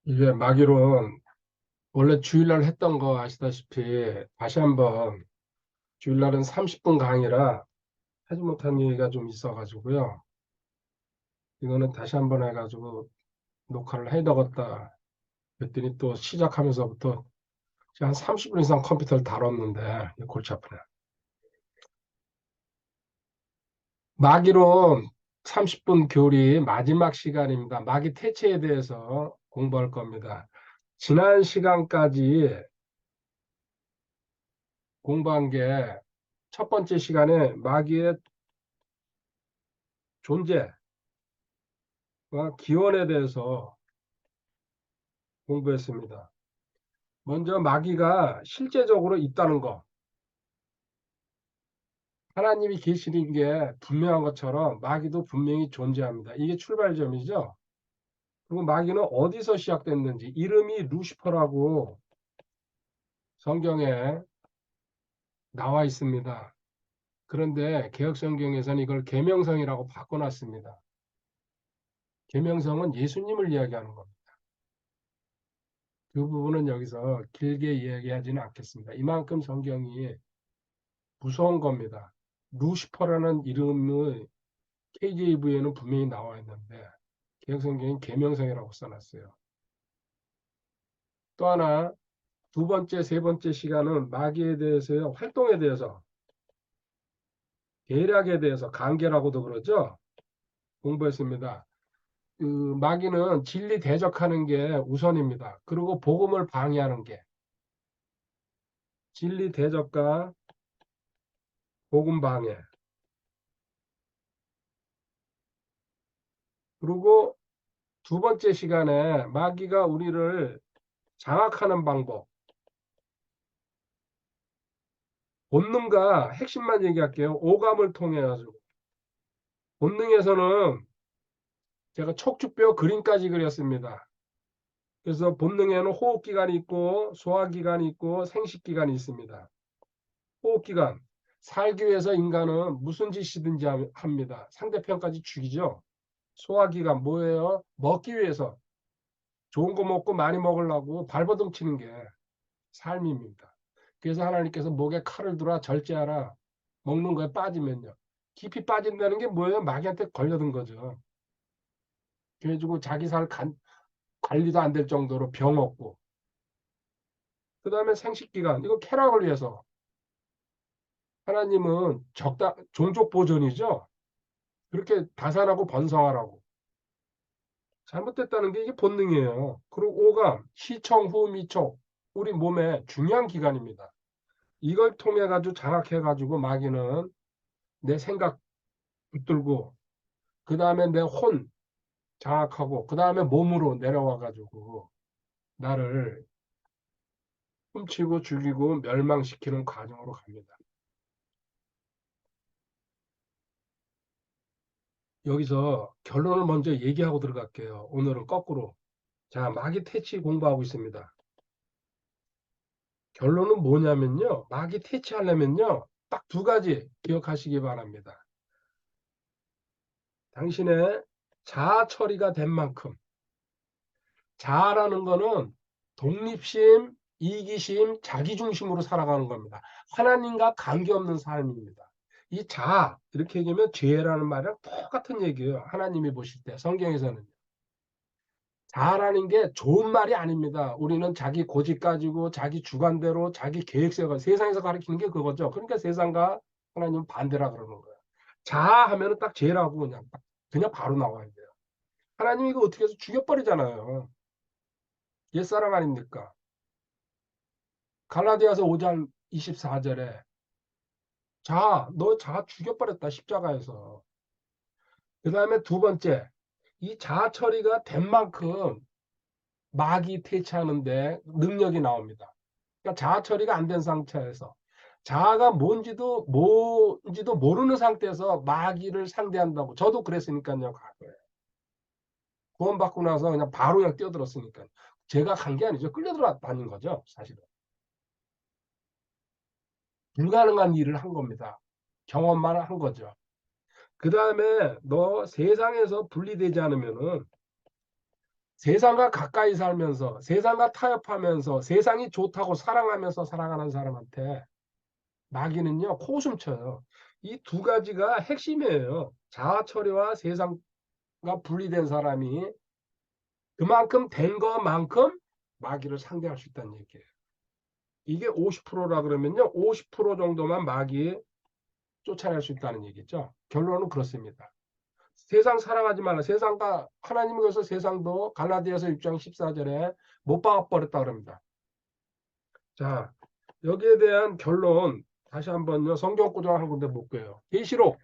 이게 마기론 원래 주일날 했던 거 아시다시피 다시 한번 주일날은 30분 강의라 하지 못한 얘기가 좀 있어가지고요. 이거는 다시 한번 해가지고 녹화를 해야 되겠다. 그랬더니 또 시작하면서부터 한 30분 이상 컴퓨터를 다뤘는데 골치 아프네. 마기론 30분 교리 마지막 시간입니다. 마기 퇴치에 대해서 공부할 겁니다. 지난 시간까지 공부한 게 첫 번째 시간에 마기의 존재, 기원에 대해서 공부했습니다. 먼저 마귀가 실제적으로 있다는 거, 하나님이 계시는 게 분명한 것처럼 마귀도 분명히 존재합니다. 이게 출발점이죠. 그리고 마귀는 어디서 시작됐는지, 이름이 루시퍼라고 성경에 나와 있습니다. 그런데 개혁성경에서는 이걸 계명성이라고 바꿔놨습니다. 계명성은 예수님을 이야기하는 겁니다. 그 부분은 여기서 길게 이야기하지는 않겠습니다. 이만큼 성경이 무서운 겁니다. 루시퍼라는 이름의 KJV에는 분명히 나와 있는데 개혁성경은 계명성이라고 써놨어요. 또 하나 두 번째, 세 번째 시간은 마귀에 대해서요, 활동에 대해서, 계략에 대해서, 관계라고도 그러죠. 공부했습니다. 그 마귀는 진리 대적하는 게 우선입니다. 그리고 복음을 방해하는 게 진리 대적과 복음 방해. 그리고 두 번째 시간에 마귀가 우리를 장악하는 방법, 본능과 핵심만 얘기할게요. 오감을 통해 가지고 본능에서는 제가 척추뼈 그림까지 그렸습니다. 그래서 본능에는 호흡기관이 있고 소화기관이 있고 생식기관이 있습니다. 호흡기관, 살기 위해서 인간은 무슨 짓이든지 합니다. 상대편까지 죽이죠. 소화기관 뭐예요? 먹기 위해서 좋은 거 먹고 많이 먹으려고 발버둥 치는 게 삶입니다. 그래서 하나님께서 목에 칼을 들어 절제하라. 먹는 거에 빠지면요. 깊이 빠진다는 게 뭐예요? 마귀한테 걸려든 거죠. 그래가지고 자기 살 관리도 안 될 정도로 병 없고. 그 다음에 생식기관. 이거 쾌락을 위해서. 하나님은 종족 보존이죠. 그렇게 다산하고 번성하라고. 잘못됐다는 게 이게 본능이에요. 그리고 오감, 시청, 후, 미촉. 우리 몸의 중요한 기관입니다. 이걸 통해 가지고 장악해 가지고 마귀는 내 생각 붙들고 그 다음에 내 혼 장악하고 그 다음에 몸으로 내려와 가지고 나를 훔치고 죽이고 멸망시키는 과정으로 갑니다. 여기서 결론을 먼저 얘기하고 들어갈게요. 오늘은 거꾸로. 자, 마귀 퇴치 공부하고 있습니다. 결론은 뭐냐면요. 마귀 퇴치하려면요. 딱 두 가지 기억하시기 바랍니다. 당신의 자아 처리가 된 만큼 자아라는 거는 독립심, 이기심, 자기중심으로 살아가는 겁니다. 하나님과 관계없는 삶입니다. 이 자아, 이렇게 얘기하면 죄라는 말이랑 똑같은 얘기예요. 하나님이 보실 때, 성경에서는. 자아라는 게 좋은 말이 아닙니다. 우리는 자기 고집 가지고 자기 주관대로 자기 계획세가 세상에서 가르치는 게 그거죠. 그러니까 세상과 하나님 반대라 그러는 거예요. 자아하면은 딱 죄라고 그냥 바로 나와야 돼요. 하나님 이거 어떻게 해서 죽여버리잖아요. 옛사람 아닙니까? 갈라디아서 5장 24절에 너 자 죽여버렸다 십자가에서. 그 다음에 두 번째, 이 자아 처리가 된 만큼 마귀 퇴치하는데 능력이 나옵니다. 그러니까 자아 처리가 안 된 상태에서 자아가 뭔지도 모르는 상태에서 마귀를 상대한다고. 저도 그랬으니까요, 과거에. 구원받고 나서 그냥 바로 그냥 뛰어들었으니까. 제가 간 게 아니죠. 끌려들어다닌 거죠, 사실은. 불가능한 일을 한 겁니다. 경험만 한 거죠. 그 다음에 너 세상에서 분리되지 않으면은 세상과 가까이 살면서 세상과 타협하면서 세상이 좋다고 사랑하면서 살아가는 사람한테 마귀는요 코웃음 쳐요. 이 두 가지가 핵심이에요. 자아 처리와 세상과 분리된 사람이 그만큼 된 것만큼 마귀를 상대할 수 있다는 얘기예요. 이게 50%라 그러면요 50% 정도만 마귀 쫓아낼 수 있다는 얘기죠. 결론은 그렇습니다. 세상 사랑하지 말라. 세상과 하나님이 그래서 세상도 갈라디아서 6장 14절에 못 박아버렸다 그럽니다. 자, 여기에 대한 결론 다시 한번요. 성경 구절 한 군데 볼게요. 계시록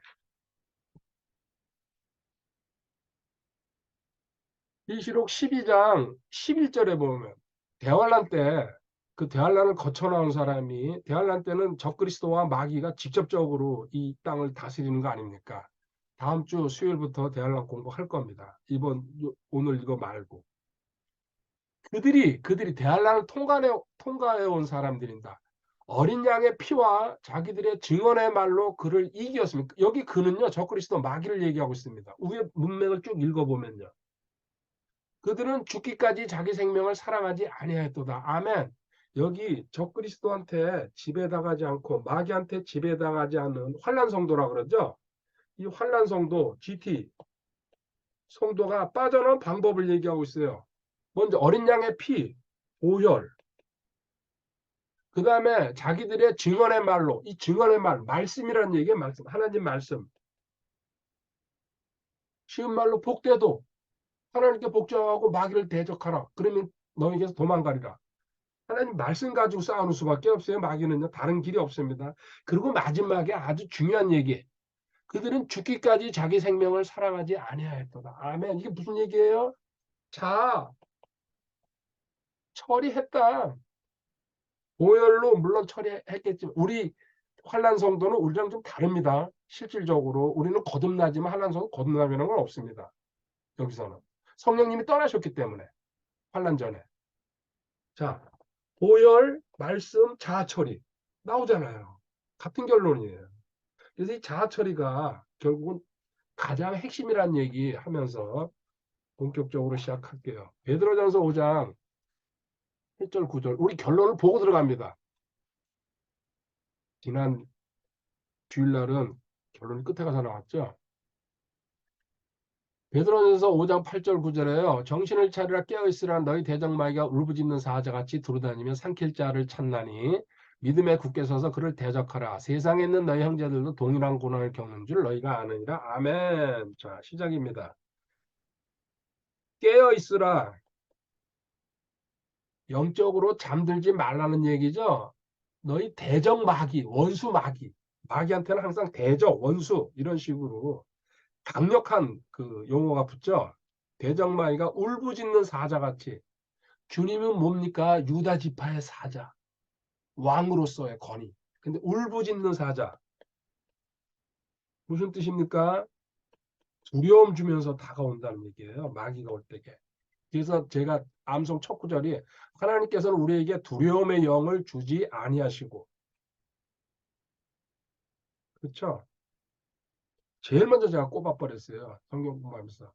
12장 11절에 보면 대환란 때 그 대환란을 거쳐 나온 사람이 대환란 때는 적그리스도와 마귀가 직접적으로 이 땅을 다스리는 거 아닙니까? 다음 주 수요일부터 대환란 공부할 겁니다. 오늘 이거 말고. 그들이 대환란을 통과해 온 사람들입니다. 어린 양의 피와 자기들의 증언의 말로 그를 이겼습니다. 여기 그는요, 적그리스도 마귀를 얘기하고 있습니다. 위에 문맥을 쭉 읽어보면요. 그들은 죽기까지 자기 생명을 사랑하지 아니하였도다. 아멘. 여기 적그리스도한테 지배당하지 않고 마귀한테 지배당하지 않는 환난 성도라 그러죠. 이 환난 성도, GT 성도가 빠져나온 방법을 얘기하고 있어요. 먼저 어린 양의 피, 보혈, 그 다음에 자기들의 증언의 말로, 이 증언의 말씀이라는 얘기에 말씀, 하나님 말씀. 쉬운 말로 복되도 하나님께 복종하고 마귀를 대적하라. 그러면 너에게서 도망가리라. 하나님 말씀 가지고 싸우는 수밖에 없어요. 마귀는요. 다른 길이 없습니다. 그리고 마지막에 아주 중요한 얘기. 그들은 죽기까지 자기 생명을 사랑하지 아니하였도다. 아멘. 이게 무슨 얘기예요? 자, 처리했다. 보혈로 물론 처리했겠지만 우리 환란 성도는 우리랑 좀 다릅니다. 실질적으로 우리는 거듭나지만 환란 성도 거듭나는 건 없습니다. 여기서는 성령님이 떠나셨기 때문에 환란 전에 자 보혈 말씀 자아 처리 나오잖아요. 같은 결론이에요. 그래서 이 자아 처리가 결국은 가장 핵심이라는 얘기 하면서 본격적으로 시작할게요. 베드로전서 5장 1절 9절 우리 결론을 보고 들어갑니다. 지난 주일날은 결론이 끝에 가서 나왔죠. 베드로전서 5장 8절 9절에요. 정신을 차리라 깨어있으라 너희 대적마귀가 울부짖는 사자같이 두루다니며 삼킬 자를 찾나니 믿음에 굳게 서서 그를 대적하라. 세상에 있는 너희 형제들도 동일한 고난을 겪는 줄 너희가 아느니라. 아멘. 자, 시작입니다. 깨어있으라. 영적으로 잠들지 말라는 얘기죠. 너희 대적 마귀, 원수 마귀. 마귀한테는 항상 대적, 원수 이런 식으로 강력한 그 용어가 붙죠. 대적 마귀가 울부짖는 사자같이 주님은 뭡니까? 유다 지파의 사자, 왕으로서의 권위. 근데 울부짖는 사자 무슨 뜻입니까? 두려움 주면서 다가온다는 얘기예요. 마귀가 올 때게. 그래서 제가 암송 첫 구절이 하나님께서는 우리에게 두려움의 영을 주지 아니하시고 그렇죠? 제일 먼저 제가 꼽아버렸어요. 성경 공부하면서.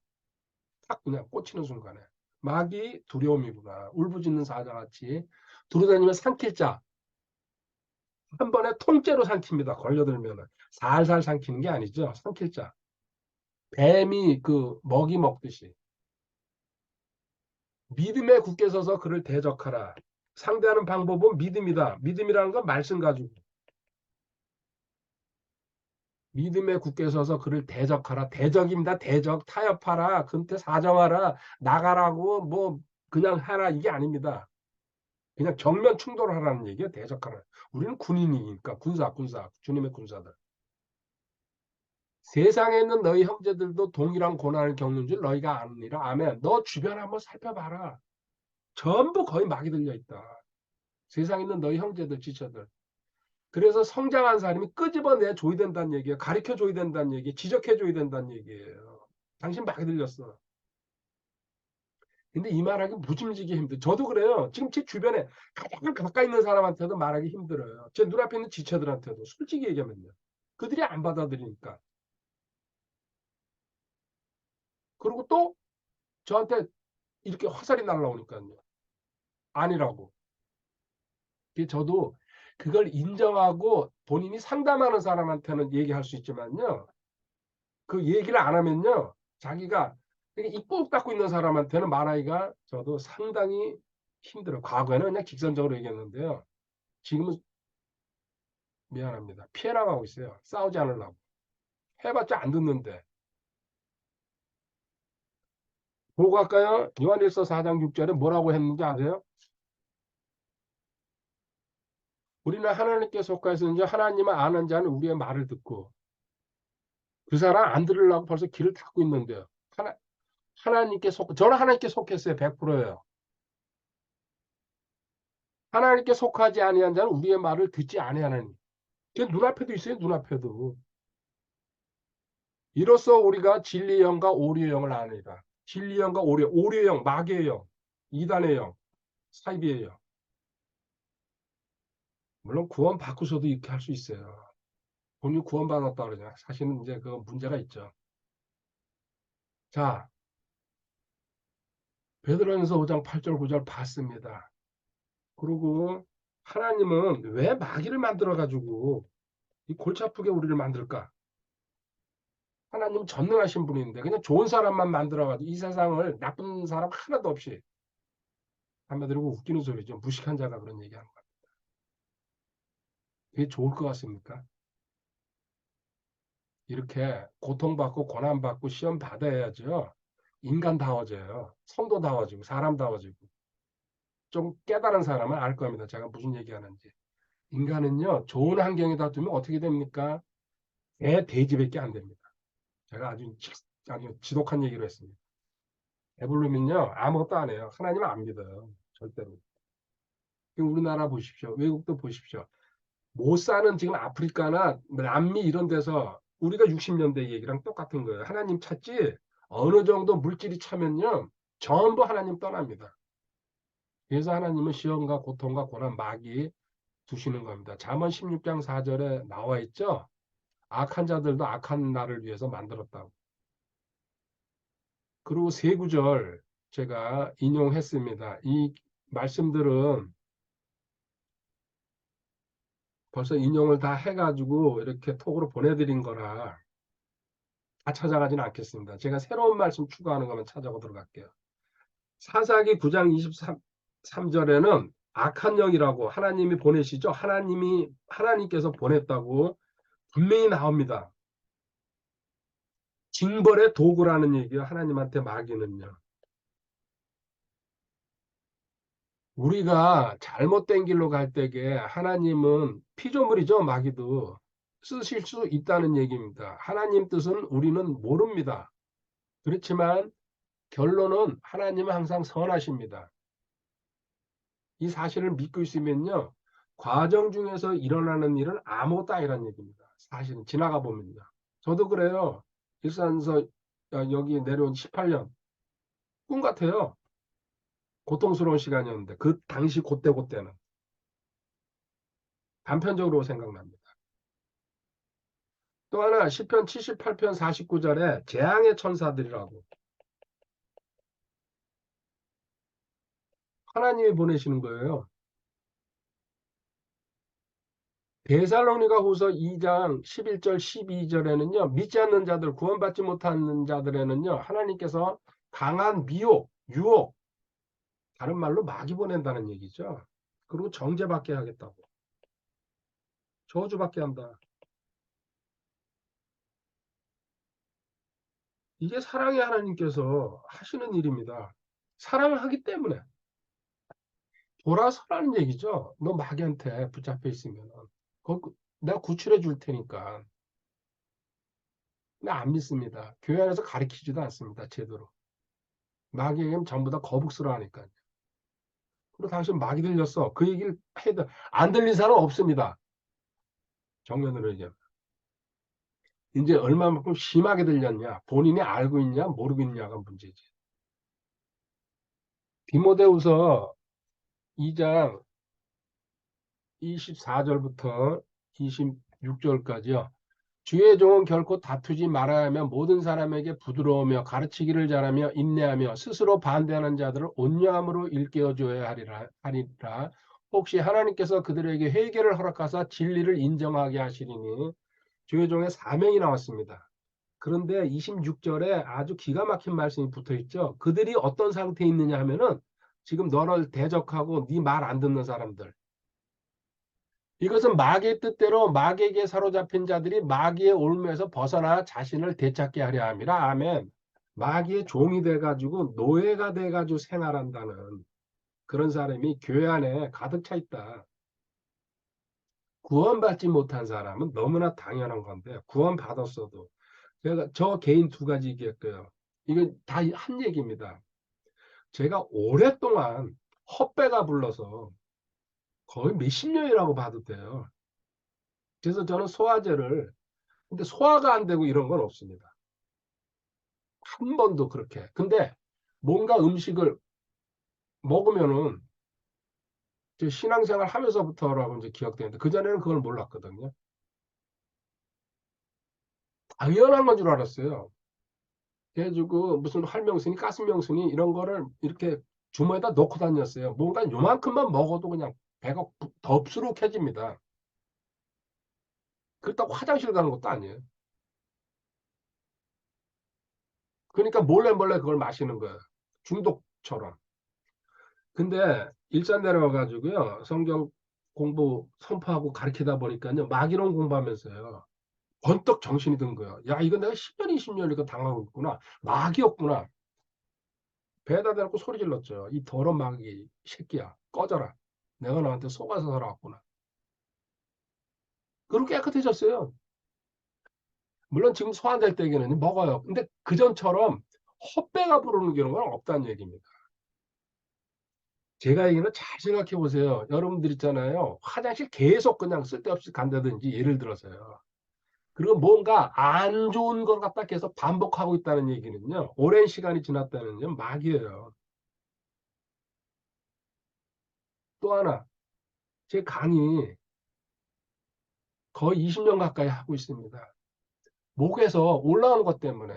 딱 그냥 꽂히는 순간에. 마귀 두려움이구나. 울부짖는 사자같이 두루다니면 삼킬 자. 한 번에 통째로 삼킵니다. 걸려들면 살살 삼키는 게 아니죠. 삼킬 자. 뱀이 그 먹이 먹듯이. 믿음에 굳게 서서 그를 대적하라. 상대하는 방법은 믿음이다. 믿음이라는 건 말씀 가지고. 믿음에 굳게 서서 그를 대적하라. 대적입니다. 대적. 타협하라. 근태 사정하라. 나가라고 뭐 그냥 하라. 이게 아닙니다. 그냥 정면 충돌하라는 얘기예요. 대적하라. 우리는 군인이니까 군사 주님의 군사들. 세상에 있는 너희 형제들도 동일한 고난을 겪는 줄 너희가 아느니라. 아멘. 너 주변 한번 살펴봐라. 전부 거의 막이 들려 있다. 세상에 있는 너희 형제들, 지처들. 그래서 성장한 사람이 끄집어내 줘야 된다는 얘기예요. 가르쳐 줘야 된다는 얘기, 지적해 줘야 된다는 얘기예요. 당신 막이 들렸어. 근데 이 말하기 무짐지게 힘들어. 저도 그래요. 지금 제 주변에 가장 가까이 있는 사람한테도 말하기 힘들어요. 제 눈앞에 있는 지처들한테도 솔직히 얘기하면요. 그들이 안 받아들이니까. 그리고 또 저한테 이렇게 화살이 날라오니까요. 아니라고. 저도 그걸 인정하고 본인이 상담하는 사람한테는 얘기할 수 있지만요. 그 얘기를 안 하면요. 자기가 입국 닫고 있는 사람한테는 말하기가 저도 상당히 힘들어요. 과거에는 그냥 직선적으로 얘기했는데요. 지금은 미안합니다. 피해 나가고 있어요. 싸우지 않으려고. 해봤자 안 듣는데. 보고 갈까요? 요한일서 4장 6절에 뭐라고 했는지 아세요? 우리는 하나님께 속하였는지 하나님을 아는 자는 우리의 말을 듣고 그 사람 안 들으려고 벌써 길을 닫고 있는데요. 저는 하나님께 속했어요. 100%예요. 하나님께 속하지 아니한 자는 우리의 말을 듣지 아니하나니. 그 눈앞에도 있어요. 눈앞에도. 이로써 우리가 진리의 영과 오류의 영을 아니라. 진리의 영과 오류의 영, 마귀의 영, 이단의 영, 사이비의 영. 물론 구원 받고서도 이렇게 할 수 있어요. 본인이 구원받았다 그러냐. 사실은 이제 그 문제가 있죠. 자, 베드로전서 5장 8절 9절 봤습니다. 그리고 하나님은 왜 마귀를 만들어 가지고 이 골치 아프게 우리를 만들까? 하나님은 전능하신 분인데 그냥 좋은 사람만 만들어 가지고 이 세상을 나쁜 사람 하나도 없이 한마디로 웃기는 소리죠. 무식한 자가 그런 얘기하는 거야. 그게 좋을 것 같습니까? 이렇게 고통받고 고난받고 시험 받아야죠. 인간다워져요. 성도다워지고 사람다워지고 좀 깨달은 사람은 알 겁니다. 제가 무슨 얘기하는지. 인간은요. 좋은 환경에다 두면 어떻게 됩니까? 돼지밖에 안 됩니다. 제가 아주 지독한 얘기를 했습니다. 배부르면요. 아무것도 안 해요. 하나님 안 믿어요. 절대로. 우리나라 보십시오. 외국도 보십시오. 못 사는 지금 아프리카나 남미 이런 데서 우리가 60년대 얘기랑 똑같은 거예요. 하나님 찾지 어느 정도 물질이 차면요. 전부 하나님 떠납니다. 그래서 하나님은 시험과 고통과 고난 마귀 두시는 겁니다. 잠언 16장 4절에 나와 있죠. 악한 자들도 악한 날을 위해서 만들었다고. 그리고 세 구절 제가 인용했습니다. 이 말씀들은 벌써 인용을 다 해가지고 이렇게 톡으로 보내드린 거라 다 찾아가지는 않겠습니다. 제가 새로운 말씀 추가하는 것만 찾아고 들어갈게요. 사사기 9장 23절에는 악한 영이라고 하나님이 보내시죠. 하나님께서 보냈다고 분명히 나옵니다. 징벌의 도구라는 얘기예요. 하나님한테 마귀는요. 우리가 잘못된 길로 갈 때에 하나님은 피조물이죠. 마귀도 쓰실 수 있다는 얘기입니다. 하나님 뜻은 우리는 모릅니다. 그렇지만 결론은 하나님은 항상 선하십니다. 이 사실을 믿고 있으면요. 과정 중에서 일어나는 일은 아무것도 아니라는 얘기입니다. 사실은 지나가 보면요. 저도 그래요. 일산서 여기 내려온 18년 꿈 같아요. 고통스러운 시간이었는데 그 당시 그때는 단편적으로 생각납니다. 또 하나 시편 78편 49절에 재앙의 천사들이라고 하나님이 보내시는 거예요. 데살로니가 후서 2장 11절 12절에는요. 믿지 않는 자들 구원받지 못하는 자들에는요. 하나님께서 강한 미혹, 유혹 다른 말로 마귀 보낸다는 얘기죠. 그리고 정죄받게 하겠다고. 저주받게 한다. 이게 사랑의 하나님께서 하시는 일입니다. 사랑을 하기 때문에 돌아서라는 얘기죠. 너 마귀한테 붙잡혀 있으면 내가 구출해 줄 테니까. 근데 안 믿습니다. 교회 안에서 가르치지도 않습니다. 제대로. 마귀에게는 전부 다 거북스러워하니까. 그리고 당신 마귀 들렸어. 그 얘기를 해도 안 들린 사람 없습니다. 정면으로 얘기하면. 이제 얼마만큼 심하게 들렸냐. 본인이 알고 있냐 모르고 있냐가 문제지. 디모데후서 2장 24절부터 26절까지요. 주의 종은 결코 다투지 말아야 하며 모든 사람에게 부드러우며 가르치기를 잘하며 인내하며 스스로 반대하는 자들을 온유함으로 일깨워 줘야 하리라. 혹시 하나님께서 그들에게 회개를 허락하사 진리를 인정하게 하시리니. 주의 종의 사명이 나왔습니다. 그런데 26절에 아주 기가 막힌 말씀이 붙어 있죠. 그들이 어떤 상태에 있느냐 하면은 지금 너를 대적하고 네 말 안 듣는 사람들. 이것은 마귀의 뜻대로 마귀에게 사로잡힌 자들이 마귀의 올무에서 벗어나 자신을 되찾게 하려 함이라. 아멘. 마귀의 종이 돼가지고 노예가 돼가지고 생활한다는 그런 사람이 교회 안에 가득 차 있다. 구원받지 못한 사람은 너무나 당연한 건데 구원받았어도 제가 저 개인 두 가지 얘기했고요. 이거 다 한 얘기입니다. 제가 오랫동안 헛배가 불러서 거의 몇십 년이라고 봐도 돼요. 그래서 저는 소화제를 근데 소화가 안 되고 이런 건 없습니다. 한 번도 그렇게. 근데 뭔가 음식을 먹으면은 신앙생활 하면서부터라고 이제 기억되는데 그전에는 그걸 몰랐거든요. 당연한 건 줄 알았어요. 그래가지고 무슨 활명순이, 가스명순이 이런 거를 이렇게 주머니에다 넣고 다녔어요. 뭔가 요만큼만 먹어도 그냥 배가 덥수룩해집니다. 그렇다고 화장실 가는 것도 아니에요. 그러니까 몰래 몰래 그걸 마시는 거예요. 중독처럼. 근데 일산 내려와가지고요. 성경 공부 선포하고 가르치다 보니까요. 마귀론 공부하면서요. 번뜩 정신이 든 거예요. 야, 이거 내가 10년, 20년 이거 당하고 있구나. 마귀였구나. 배에다 대놓고 소리 질렀죠. 이 더러운 마귀 새끼야. 꺼져라. 내가 너한테 속아서 살아왔구나. 그렇게 깨끗해졌어요. 물론 지금 소환될 때에는 먹어요. 근데 그전처럼 헛배가 부르는 경우는 없다는 얘기입니다. 제가 얘기는 잘 생각해 보세요. 여러분들 있잖아요. 화장실 계속 그냥 쓸데없이 간다든지 예를 들어서요. 그리고 뭔가 안 좋은 걸 갖다 계속 반복하고 있다는 얘기는요. 오랜 시간이 지났다는 건 막이에요. 또 하나, 제 강의 거의 20년 가까이 하고 있습니다. 목에서 올라오는 것 때문에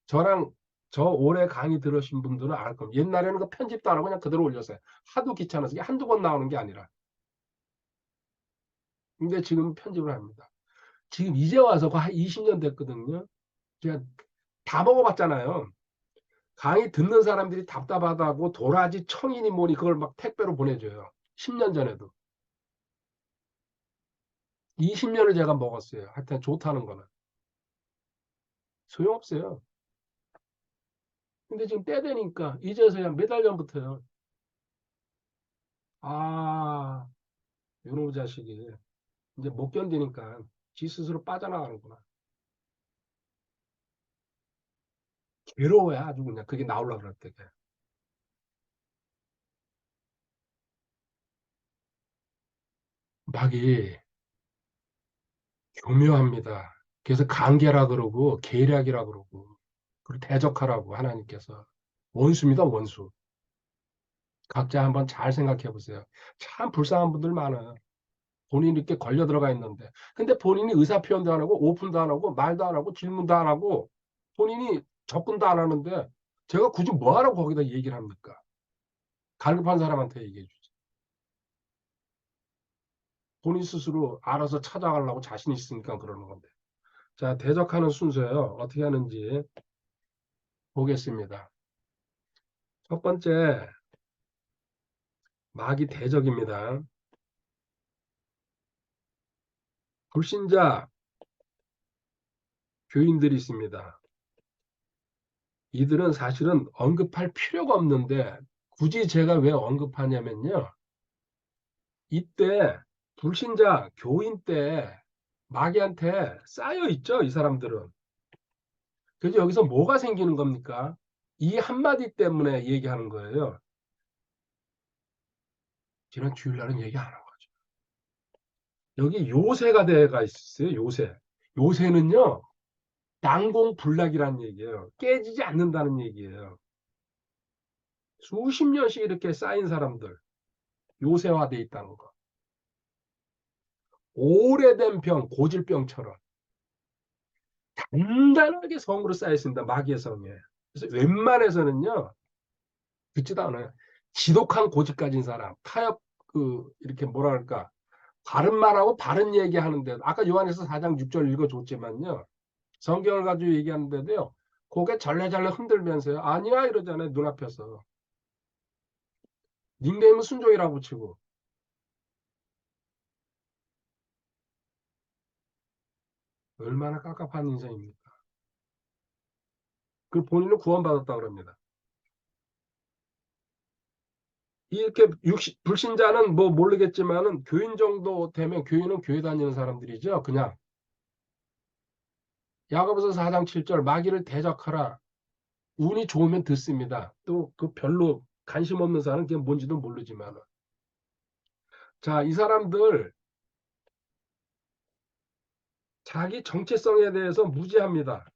저랑 저 올해 강의 들으신 분들은 알 겁니다. 옛날에는 그 편집도 안 하고 그냥 그대로 올렸어요. 하도 귀찮아서 이게 한두 번 나오는 게 아니라. 근데 지금 편집을 합니다. 지금 이제 와서 한 20년 됐거든요. 제가 다 먹어봤잖아요. 강의 듣는 사람들이 답답하다고 도라지 청이니 뭐니 그걸 막 택배로 보내줘요. 10년 전에도. 20년을 제가 먹었어요. 하여튼 좋다는 거는. 소용없어요. 근데 지금 때 되니까 이제서야 몇 달 전부터요. 아, 요놈 자식이 이제 못 견디니까 지 스스로 빠져나가는구나. 괴로워요. 아주 그냥 그게 나오려고 그럴 때. 막이 교묘합니다. 그래서 간계라 그러고 계략이라 그러고 그리고 대적하라고 하나님께서 원수입니다. 원수. 각자 한번 잘 생각해 보세요. 참 불쌍한 분들 많아요. 본인이 이렇게 걸려 들어가 있는데. 근데 본인이 의사 표현도 안 하고 오픈도 안 하고 말도 안 하고 질문도 안 하고 본인이 접근도 안 하는데 제가 굳이 뭐하러 거기다 얘기를 합니까? 갈급한 사람한테 얘기해 주지. 본인 스스로 알아서 찾아가려고 자신 있으니까 그러는 건데. 자, 대적하는 순서요. 어떻게 하는지 보겠습니다. 첫 번째, 마귀 대적입니다. 불신자 교인들이 있습니다. 이들은 사실은 언급할 필요가 없는데 굳이 제가 왜 언급하냐면요. 이때 불신자 교인 때 마귀한테 쌓여 있죠, 이 사람들은. 그래서 여기서 뭐가 생기는 겁니까? 이 한마디 때문에 얘기하는 거예요. 지난 주일날은 얘기 안 하고. 여기 요새가 대가 있어요, 요새. 요새는요, 난공불락이라는 얘기예요. 깨지지 않는다는 얘기예요. 수십 년씩 이렇게 쌓인 사람들, 요새화돼 있다는 거. 오래된 병, 고질병처럼. 단단하게 성으로 쌓여 있습니다. 마귀의 성에. 그래서 웬만해서는요, 듣지도 않아요. 지독한 고집 가진 사람, 타협, 이렇게 뭐라 그럴까, 바른 말하고 바른 얘기하는데, 아까 요한에서 4장 6절 읽어줬지만요, 성경을 가지고 얘기하는데도요, 고개 잘래잘래 흔들면서요, 아니야, 이러잖아요, 눈앞에서. 닉네임은 순종이라고 붙이고, 얼마나 깝깝한 인생입니까? 그 본인은 구원받았다 그럽니다. 이렇게 불신자는 뭐 모르겠지만은 교인 정도 되면 교인은 교회 다니는 사람들이죠. 그냥 야고보서 4장 7절 마귀를 대적하라. 운이 좋으면 듣습니다. 또 그 별로 관심 없는 사람은 그게 뭔지도 모르지만. 자, 이 사람들 자기 정체성에 대해서 무지합니다.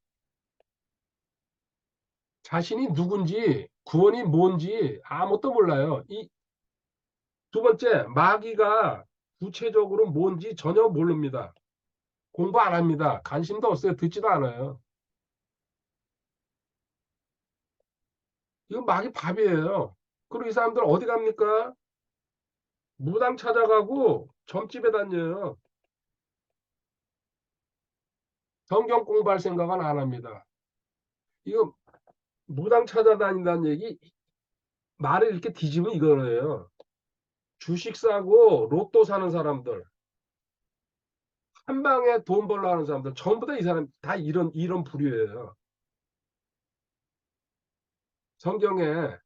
자신이 누군지 구원이 뭔지 아무것도 몰라요. 이 두 번째 마귀가 구체적으로 뭔지 전혀 모릅니다. 공부 안 합니다. 관심도 없어요. 듣지도 않아요. 이거 마귀 밥이에요. 그리고 이 사람들 어디 갑니까? 무당 찾아가고 점집에 다녀요. 성경 공부할 생각은 안 합니다. 이거 무당 찾아다닌다는 얘기 말을 이렇게 뒤집으면 이거예요. 주식 사고 로또 사는 사람들 한 방에 돈 벌러 하는 사람들 전부 다 이 사람 다 이런 부류예요. 성경에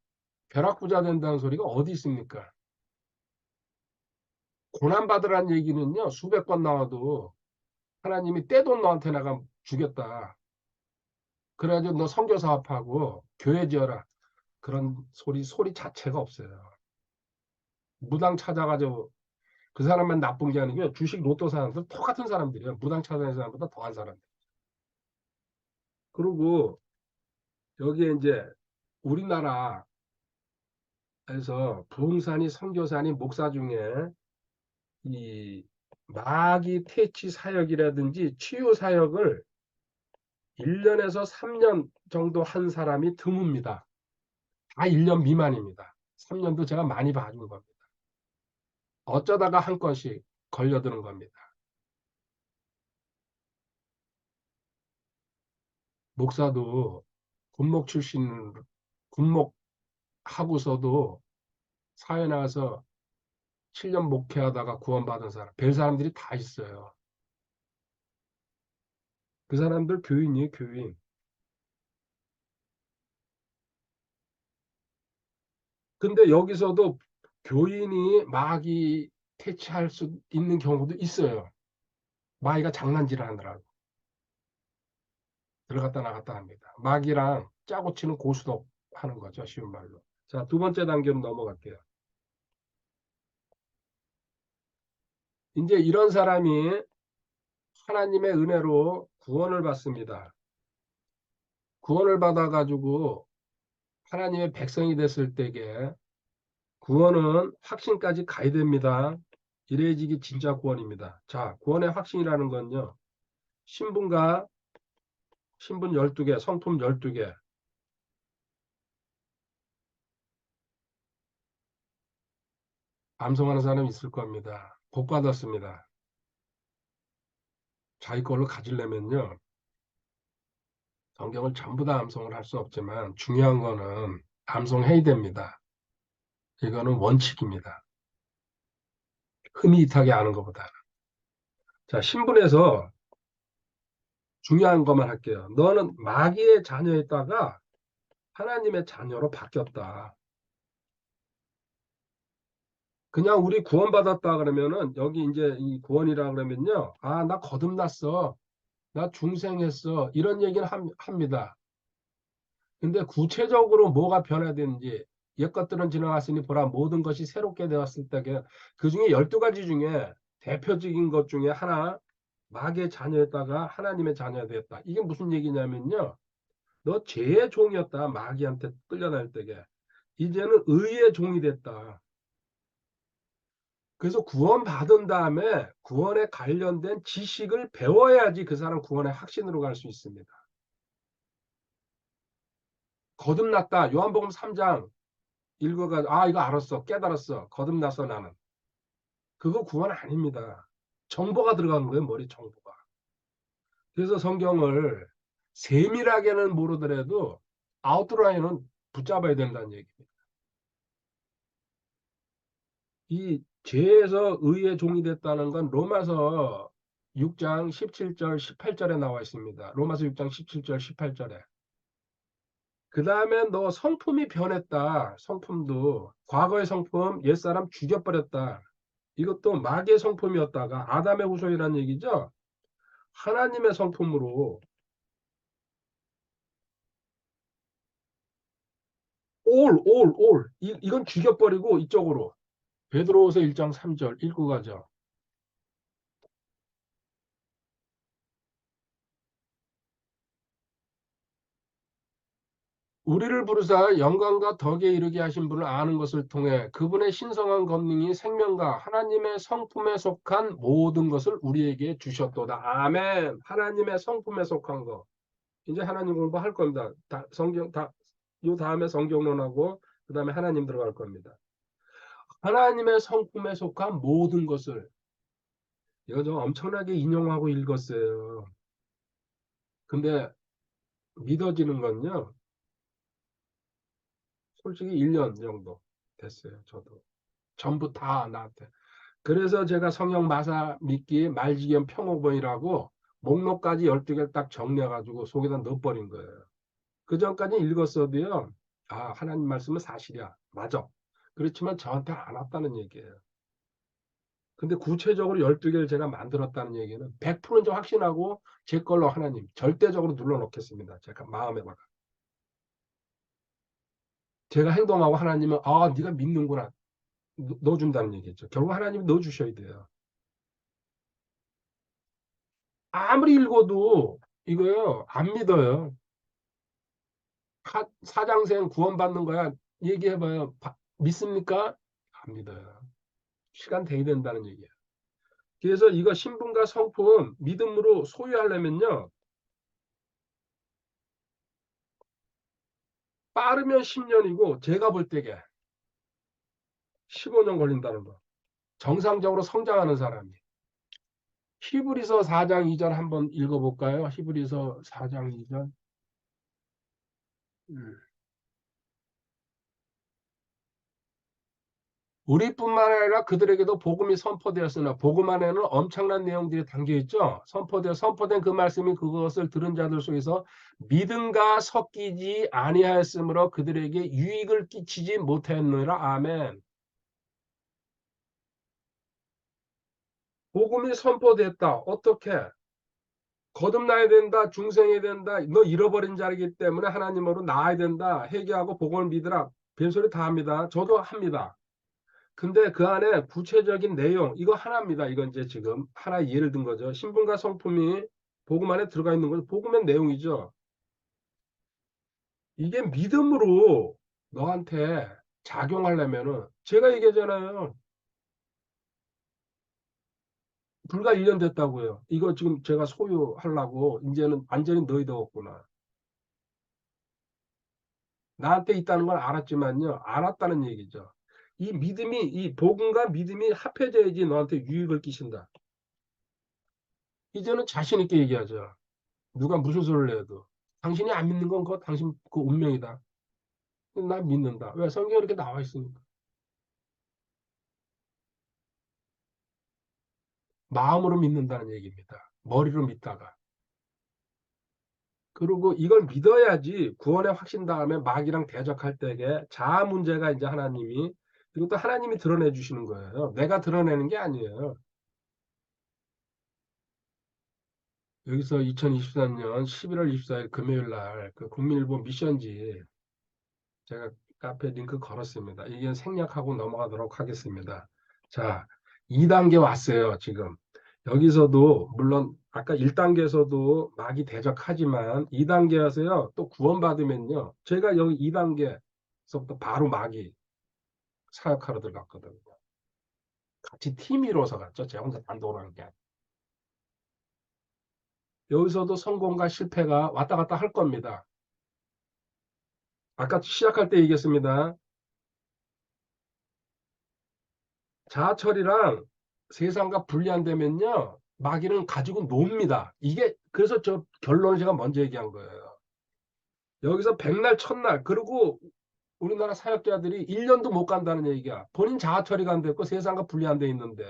벼락부자 된다는 소리가 어디 있습니까? 고난 받으라는 얘기는요 수백 번 나와도 하나님이 떼돈 너한테 내가 주겠다. 그래가지고 너 선교 사업하고 교회 지어라. 그런 소리 자체가 없어요. 무당 찾아가지고 그 사람만 나쁜 게 아니고 주식 로또 사람들 똑같은 사람들이에요. 무당 찾아다니는 사람보다 더한 사람들. 그리고 여기에 이제 우리나라에서 부흥산이 선교사니 목사 중에 이 마귀 퇴치 사역이라든지 치유 사역을 1년에서 3년 정도 한 사람이 드뭅니다. 다 1년 미만입니다. 3년도 제가 많이 봐준 겁니다. 어쩌다가 한 건씩 걸려드는 겁니다. 목사도 군목 출신, 군목하고서도 사회 나가서 7년 목회하다가 구원받은 사람, 별 사람들이 다 있어요. 그 사람들 교인이에요, 교인. 근데 여기서도 교인이 마귀 퇴치할 수 있는 경우도 있어요. 마귀가 장난질을 하느라고 들어갔다 나갔다 합니다. 마귀랑 짜고 치는 고스톱 하는 거죠, 쉬운 말로. 자, 두 번째 단계로 넘어갈게요. 이제 이런 사람이 하나님의 은혜로 구원을 받습니다. 구원을 받아가지고 하나님의 백성이 됐을 때에 구원은 확신까지 가야 됩니다. 이래야지 진짜 구원입니다. 자, 구원의 확신이라는 건요. 신분과 신분 12개, 성품 12개. 암송하는 사람이 있을 겁니다. 복 받았습니다. 자기 걸로 가지려면요. 성경을 전부 다 암송을 할 수 없지만 중요한 거는 암송해야 됩니다. 이거는 원칙입니다. 흐릿하게 아는 것보다. 자, 신분에서 중요한 것만 할게요. 너는 마귀의 자녀였다가 하나님의 자녀로 바뀌었다. 그냥 우리 구원받았다 그러면은 여기 이제 이 구원이라 그러면요. 아, 나 거듭났어. 나 중생했어. 이런 얘기는 합니다. 근데 구체적으로 뭐가 변화되는지 옛 것들은 지나갔으니 보라 모든 것이 새롭게 되었을 때 그 중에 12가지 중에 대표적인 것 중에 하나 마귀의 자녀였다가 하나님의 자녀가 되었다. 이게 무슨 얘기냐면요. 너 죄의 종이었다. 마귀한테 끌려다닐 때게. 이제는 의의 종이 됐다. 그래서 구원받은 다음에 구원에 관련된 지식을 배워야지 그 사람 구원의 확신으로 갈 수 있습니다. 거듭났다. 요한복음 3장 읽어가지고 아 이거 알았어. 깨달았어. 거듭났어 나는. 그거 구원 아닙니다. 정보가 들어간 거예요. 머리 정보가. 그래서 성경을 세밀하게는 모르더라도 아웃라인은 붙잡아야 된다는 얘기입니다. 이 죄에서 의의 종이 됐다는 건 로마서 6장 17절 18절에 나와 있습니다. 로마서 6장 17절 18절에. 그 다음에 너 성품이 변했다. 성품도 과거의 성품 옛사람 죽여버렸다. 이것도 마귀의 성품이었다가 아담의 후손이라는 얘기죠. 하나님의 성품으로 올. 이건 죽여버리고 이쪽으로. 베드로후서 1장 3절 읽고 가죠. 우리를 부르사 영광과 덕에 이르게 하신 분을 아는 것을 통해 그분의 신성한 권능이 생명과 하나님의 성품에 속한 모든 것을 우리에게 주셨도다. 아멘. 하나님의 성품에 속한 거. 이제 하나님 공부할 겁니다. 요 다음에 성경론하고 그 다음에 하나님 들어갈 겁니다. 하나님의 성품에 속한 모든 것을 이거 좀 엄청나게 인용하고 읽었어요. 근데 믿어지는 건요. 솔직히 1년 정도 됐어요. 저도. 전부 다 나한테. 그래서 제가 성령 마사 믿기 말지견 평호본이라고 목록까지 12개 딱 정리해가지고 속에다 넣어버린 거예요. 그 전까지 읽었어도요. 아, 하나님 말씀은 사실이야. 맞아. 그렇지만 저한테 안 왔다는 얘기예요. 근데 구체적으로 12개를 제가 만들었다는 얘기는 100% 이제 확신하고 제 걸로 하나님 절대적으로 눌러놓겠습니다. 제가 마음에다가. 제가 행동하고 하나님은 아, 네가 믿는구나. 넣어준다는 얘기죠. 결국 하나님 넣어주셔야 돼요. 아무리 읽어도 이거요. 안 믿어요. 사장생 구원받는 거야. 얘기해봐요. 믿습니까? 안 믿어요. 시간 돼야 된다는 얘기예요. 그래서 이거 신분과 성품 믿음으로 소유하려면요. 빠르면 10년이고 제가 볼 때게 15년 걸린다는 거. 정상적으로 성장하는 사람이. 히브리서 4장 2절 한번 읽어볼까요? 히브리서 4장 2절. 우리뿐만 아니라 그들에게도 복음이 선포되었으나 복음 안에는 엄청난 내용들이 담겨 있죠. 선포된 그 말씀이 그것을 들은 자들 속에서 믿음과 섞이지 아니하였으므로 그들에게 유익을 끼치지 못했느니라. 아멘. 복음이 선포됐다. 어떻게? 거듭나야 된다. 중생해야 된다. 너 잃어버린 자이기 때문에 하나님으로 나아야 된다. 회개하고 복음을 믿으라. 별소리 다 합니다. 저도 합니다. 근데 그 안에 구체적인 내용, 이거 하나입니다. 이건 이제 지금 하나 예를 든 거죠. 신분과 성품이 복음 안에 들어가 있는 거죠. 복음의 내용이죠. 이게 믿음으로 너한테 작용하려면은 제가 얘기하잖아요. 불과 1년 됐다고요. 이거 지금 제가 소유하려고 이제는 완전히 너희 되었구나. 나한테 있다는 걸 알았지만요. 알았다는 얘기죠. 이 믿음이, 이 복음과 믿음이 합해져야지 너한테 유익을 끼친다. 이제는 자신 있게 얘기하죠. 누가 무슨 소리를 해도. 당신이 안 믿는 건 그거 당신 그 운명이다. 난 믿는다. 왜? 성경에 이렇게 나와 있으니까. 마음으로 믿는다는 얘기입니다. 머리로 믿다가. 그리고 이걸 믿어야지 구원의 확신 다음에 마귀랑 대적할 때에 자아 문제가 이제 하나님이 이것도 하나님이 드러내 주시는 거예요. 내가 드러내는 게 아니에요. 여기서 2023년 11월 24일 금요일 날 그 국민일보 미션지 제가 카페 링크 걸었습니다. 이게 생략하고 넘어가도록 하겠습니다. 자, 2단계 왔어요, 지금. 여기서도 물론 아까 1단계에서도 막이 대적하지만 2단계에서요. 또 구원받으면요. 제가 여기 2단계서부터 바로 막이 사역하러 들어갔거든요. 같이 팀 이루어서 갔죠. 제가 혼자 단독으로 한 게 아니고. 여기서도 성공과 실패가 왔다 갔다 할 겁니다. 아까 시작할 때 얘기했습니다. 자아철이랑 세상과 분리 안 되면요. 마귀는 가지고 놉니다. 이게 그래서 저 결론을 제가 먼저 얘기한 거예요. 여기서 백날 첫날 그리고 우리나라 사역자들이 1년도 못 간다는 얘기야. 본인 자아처리가 안 됐고 세상과 분리 안 돼 있는데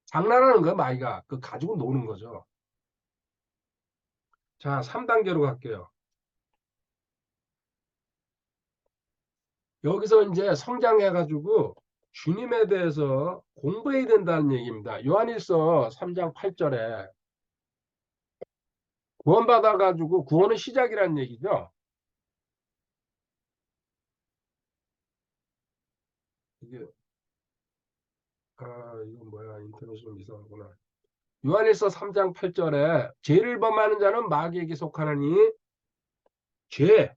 장난하는 거야 마귀가. 그 가지고 노는 거죠. 자, 3단계로 갈게요. 여기서 이제 성장해가지고 주님에 대해서 공부해야 된다는 얘기입니다. 요한일서 3장 8절에 구원받아가지고 구원은 시작이라는 얘기죠. 이게 이건 뭐야 인터넷이 좀 이상하구나. 요한일서 3장 8절에 죄를 범하는 자는 마귀에게 속하느니 죄,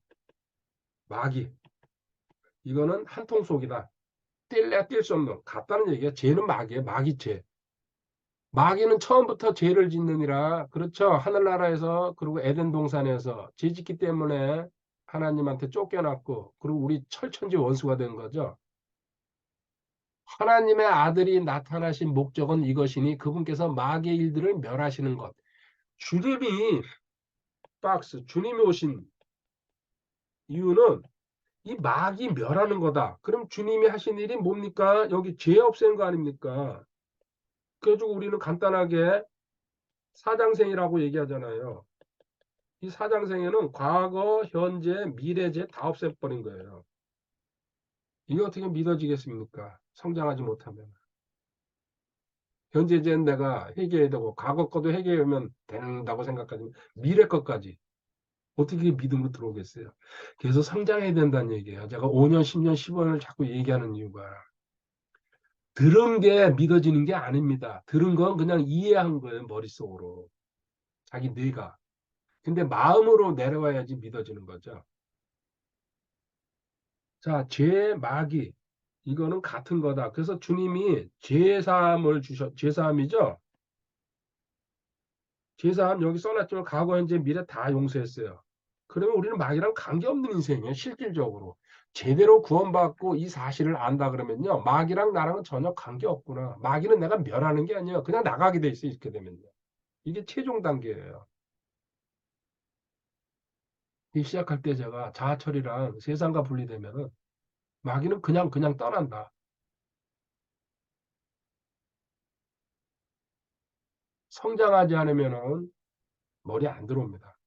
마귀 이거는 한통속이다. 뗄래야 뗄 수 없는 같다는 얘기야. 죄는 마귀야. 마귀죄. 마귀는 처음부터 죄를 짓느니라. 그렇죠. 하늘나라에서 그리고 에덴 동산에서 죄 짓기 때문에 하나님한테 쫓겨났고 그리고 우리 철천지 원수가 된 거죠. 하나님의 아들이 나타나신 목적은 이것이니 그분께서 마귀의 일들을 멸하시는 것. 주님이 주님이 오신 이유는 이 마귀 멸하는 거다. 그럼 주님이 하신 일이 뭡니까? 여기 죄 없애는 거 아닙니까? 그래가지고 우리는 간단하게 사장생이라고 얘기하잖아요. 이 사장생에는 과거, 현재, 미래제 다 없애버린 거예요. 이게 어떻게 믿어지겠습니까? 성장하지 못하면. 현재제는 내가 해결해야 되고 과거 것도 해결하면 된다고 생각하지만 미래 것까지 어떻게 믿음으로 들어오겠어요? 그래서 성장해야 된다는 얘기예요. 제가 5년, 10년, 15년을 자꾸 얘기하는 이유가 들은 게 믿어지는 게 아닙니다. 들은 건 그냥 이해한 거예요. 머릿속으로. 자기 뇌가. 근데 마음으로 내려와야지 믿어지는 거죠. 자, 죄, 마귀. 이거는 같은 거다. 그래서 주님이 죄사함을 죄사함이죠. 죄사함 여기 써놨지만 과거, 현재, 미래 다 용서했어요. 그러면 우리는 마귀랑 관계없는 인생이에요. 실질적으로. 제대로 구원받고 이 사실을 안다 그러면요. 마귀랑 나랑은 전혀 관계없구나. 마귀는 내가 멸하는 게 아니에요. 그냥 나가게 돼 있어요. 이렇게 되면요. 이게 최종 단계예요. 이 시작할 때 제가 자아철이랑 세상과 분리되면은 마귀는 그냥 떠난다. 성장하지 않으면은 머리 안 들어옵니다.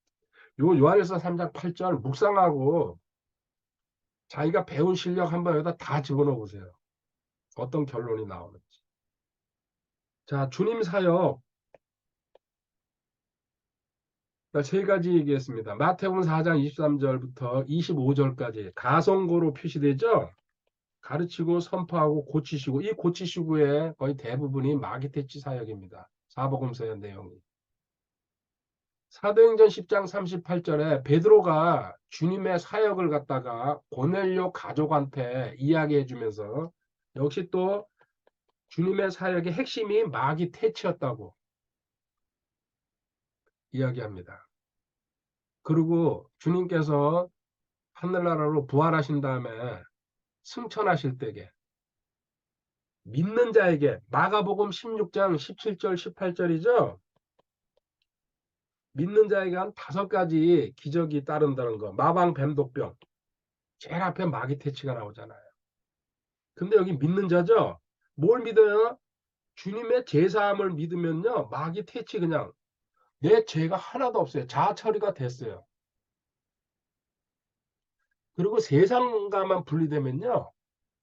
요 요한일서 3장 8절 묵상하고 자기가 배운 실력 한번 여기다 다 집어넣어 보세요. 어떤 결론이 나오는지. 자, 주님 사역 세 가지 얘기했습니다. 마태복음 4장 23절부터 25절까지 가성고로 표시되죠. 가르치고 선포하고 고치시고 이 고치시고의 거의 대부분이 마귀퇴치 사역입니다. 사복음서의 내용이. 사도행전 10장 38절에 베드로가 주님의 사역을 갖다가 고넬료 가족한테 이야기해 주면서 역시 또 주님의 사역의 핵심이 마귀 퇴치였다고 이야기합니다. 그리고 주님께서 하늘나라로 부활하신 다음에 승천하실 때에 믿는 자에게 마가복음 16장 17절 18절이죠. 믿는 자에게 한 5가지 기적이 따른다는 거. 마방 뱀독병. 제일 앞에 마귀 퇴치가 나오잖아요. 근데 여기 믿는 자죠. 뭘 믿어요? 주님의 제사함을 믿으면요. 마귀 퇴치 그냥 내 죄가 하나도 없어요. 자아 처리가 됐어요. 그리고 세상과만 분리되면요.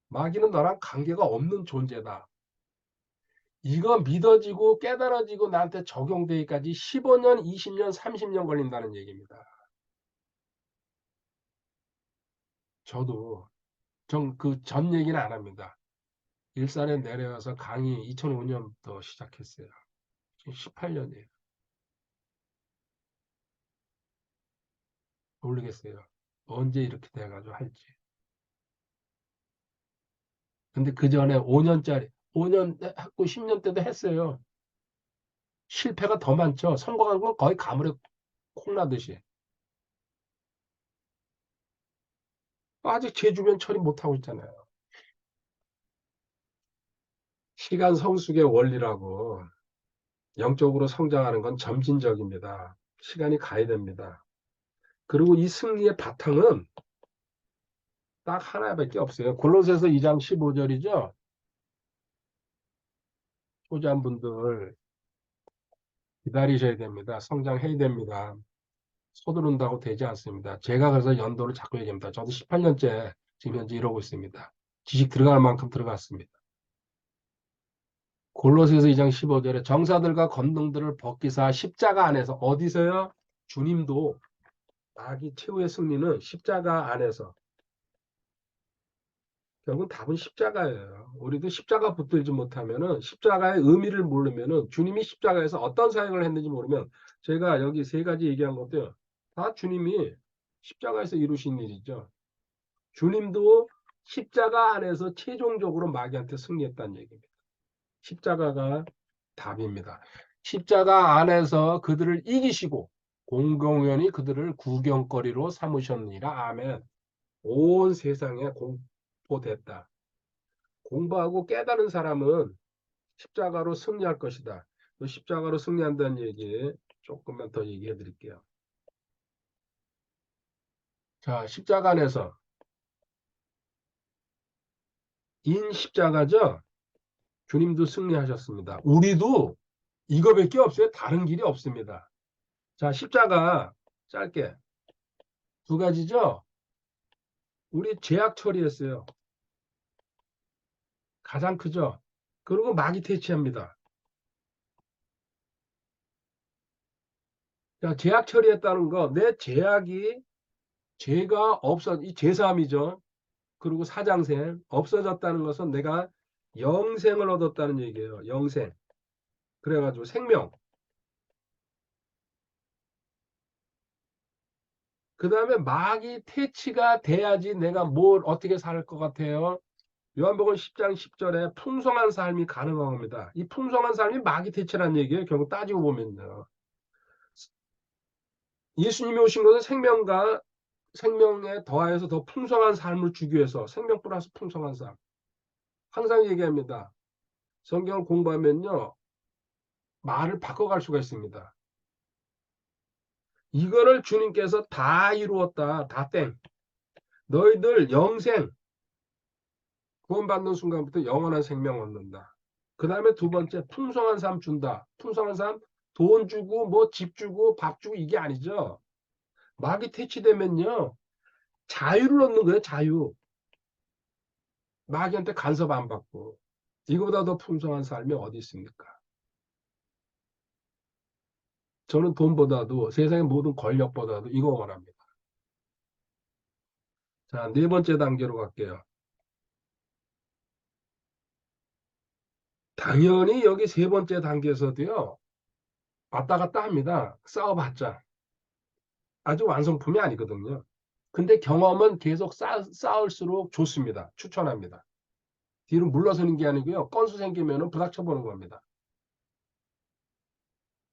마귀는 너랑 관계가 없는 존재다. 이거 믿어지고 깨달아지고 나한테 적용되기까지 15년, 20년, 30년 걸린다는 얘기입니다. 저도 그 전 얘기는 안 합니다. 일산에 내려와서 강의 2005년부터 시작했어요. 지금 18년이에요. 모르겠어요. 언제 이렇게 돼가지고 할지. 근데 그 전에 5년 했고 10년 때도 했어요. 실패가 더 많죠. 성공한 건 거의 가물에 콩나듯이. 아직 제 주변 처리 못하고 있잖아요. 시간 성숙의 원리라고 영적으로 성장하는 건 점진적입니다. 시간이 가야 됩니다. 그리고 이 승리의 바탕은 딱 하나밖에 없어요. 골로새서 2장 15절이죠. 초자분들 기다리셔야 됩니다. 성장해야 됩니다. 서두른다고 되지 않습니다. 제가 그래서 연도를 자꾸 얘기합니다. 저도 18년째 지금 현재 이러고 있습니다. 지식 들어갈 만큼 들어갔습니다. 골로새서 2장 15절에 정사들과 권능들을 벗기사 십자가 안에서 어디서요? 주님도 마귀 최후의 승리는 십자가 안에서 결국은 답은 십자가예요. 우리도 십자가 붙들지 못하면은 십자가의 의미를 모르면은 주님이 십자가에서 어떤 사역을 했는지 모르면 제가 여기 세 가지 얘기한 것도요. 다 주님이 십자가에서 이루신 일이죠. 주님도 십자가 안에서 최종적으로 마귀한테 승리했다는 얘기입니다. 십자가가 답입니다. 십자가 안에서 그들을 이기시고 공공연히 그들을 구경거리로 삼으셨느니라. 아멘. 온 세상에 공포됐다. 공부하고 깨달은 사람은 십자가로 승리할 것이다. 또 십자가로 승리한다는 얘기 조금만 더 얘기해 드릴게요. 자, 십자가 안에서 인 십자가죠. 주님도 승리하셨습니다. 우리도 이거밖에 없어요. 다른 길이 없습니다. 자, 십자가 짧게 두 가지죠. 우리 죄악 처리했어요. 가장 크죠. 그리고 마귀 퇴치합니다. 자, 죄악 처리했다는 거, 내 죄악이 죄가 이 죄사함이죠. 그리고 사장생 없어졌다는 것은 내가 영생을 얻었다는 얘기예요. 영생. 그래가지고 생명. 그 다음에 마귀 퇴치가 돼야지 내가 뭘 어떻게 살 것 같아요. 요한복음 10장 10절에 풍성한 삶이 가능한 겁니다. 이 풍성한 삶이 마귀 퇴치라는 얘기예요. 결국 따지고 보면요. 예수님이 오신 것은 생명과 생명에 더하여서 더 풍성한 삶을 주기 위해서 생명 플러스 풍성한 삶. 항상 얘기합니다. 성경을 공부하면요. 말을 바꿔갈 수가 있습니다. 이거를 주님께서 다 이루었다. 다 땡. 너희들 영생 구원받는 순간부터 영원한 생명 얻는다. 그 다음에 두 번째 풍성한 삶 준다. 풍성한 삶 돈 주고 뭐 집 주고 밥 주고 이게 아니죠. 마귀 퇴치되면요. 자유를 얻는 거예요. 자유. 마귀한테 간섭 안 받고. 이거보다 더 풍성한 삶이 어디 있습니까? 저는 돈보다도 세상의 모든 권력보다도 이거 원합니다. 자, 네 번째 단계로 갈게요. 당연히 여기 세 번째 단계에서도요. 왔다 갔다 합니다. 싸워봤자. 아주 완성품이 아니거든요. 근데 경험은 계속 쌓을수록 좋습니다. 추천합니다. 뒤로 물러서는 게 아니고요. 건수 생기면 부닥쳐보는 겁니다.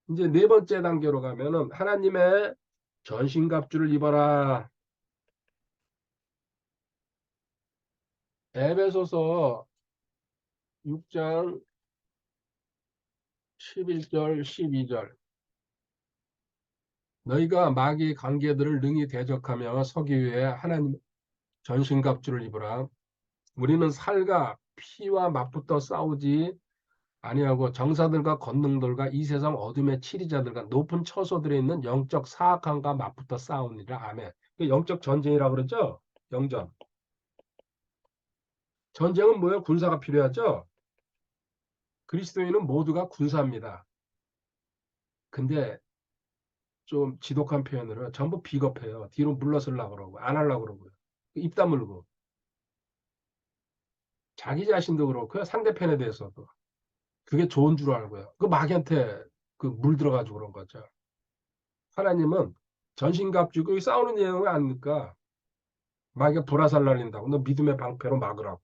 이제 네 번째 단계로 가면은 하나님의 전신갑주를 입어라. 에베소서 6장 11절 12절 너희가 마귀의 관계들을 능히 대적하며 서기 위해 하나님 전신갑주를 입으라. 우리는 살과 피와 맞붙어 싸우지 아니하고 정사들과 권능들과 이 세상 어둠의 치리자들과 높은 처소들에 있는 영적 사악함과 맞붙어 싸우니라. 아멘. 영적 전쟁이라고 그러죠? 영전. 전쟁은 뭐예요? 군사가 필요하죠? 그리스도인은 모두가 군사입니다. 근데 좀 지독한 표현으로 전부 비겁해요. 뒤로 물러서려고 그러고 안 하려고 그러고요. 입 다물고. 자기 자신도 그렇고요. 상대편에 대해서도. 그게 좋은 줄 알고요. 그 마귀한테 그 물 들어가지고 그런 거죠. 하나님은 전신갑주고 싸우는 내용이 아닙니까? 마귀가 불화살 날린다고 너 믿음의 방패로 막으라고.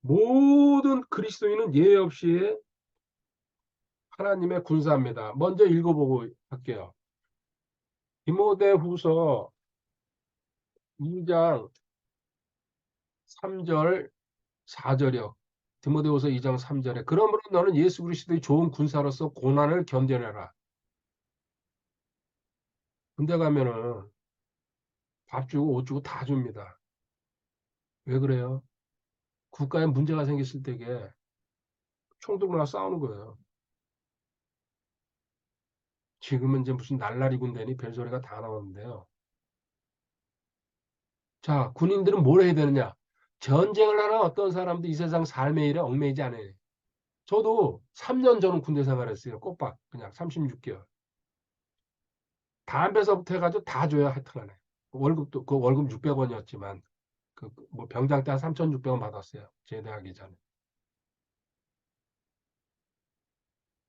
모든 그리스도인은 예외 없이 하나님의 군사입니다. 먼저 읽어보고 할게요. 디모데후서 2장 3절 4절이요. 디모데후서 2장 3절에 그러므로 너는 예수 그리스도의 좋은 군사로서 고난을 견뎌내라. 군대 가면은 밥 주고 옷 주고 다 줍니다. 왜 그래요? 국가에 문제가 생겼을 때에 총 들고 나서 싸우는 거예요. 지금은 이제 무슨 날라리 군대니 별소리가 다 나오는데요. 자, 군인들은 뭘 해야 되느냐? 전쟁을 하는 어떤 사람도 이 세상 삶의 일에 얽매이지 않아요. 저도 3년 전은 군대 생활했어요. 꼬박 그냥 36개월. 담배서부터 해가지고 다 줘야 하여튼간에. 월급도 그 월급 600원이었지만 그뭐 병장 때 한 3,600원 받았어요. 제대하기 전에.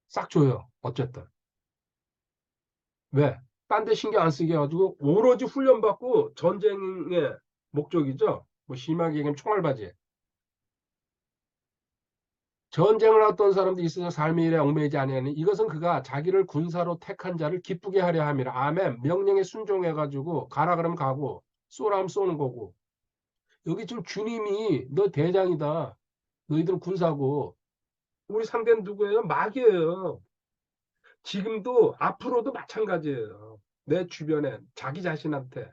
싹 줘요. 어쨌든. 왜? 딴 데 신경 안 쓰게 해가지고 오로지 훈련받고 전쟁의 목적이죠. 뭐 심하게 얘기하면 총알바지. 전쟁을 했던 사람도 있어서 삶의 일에 얽매이지 아니하니 이것은 그가 자기를 군사로 택한 자를 기쁘게 하려 함이라. 아멘. 명령에 순종해가지고 가라 그러면 가고 쏘라 하면 쏘는 거고. 여기 지금 주님이 너 대장이다. 너희들은 군사고. 우리 상대는 누구예요? 마귀예요. 지금도 앞으로도 마찬가지예요. 내 주변에 자기 자신한테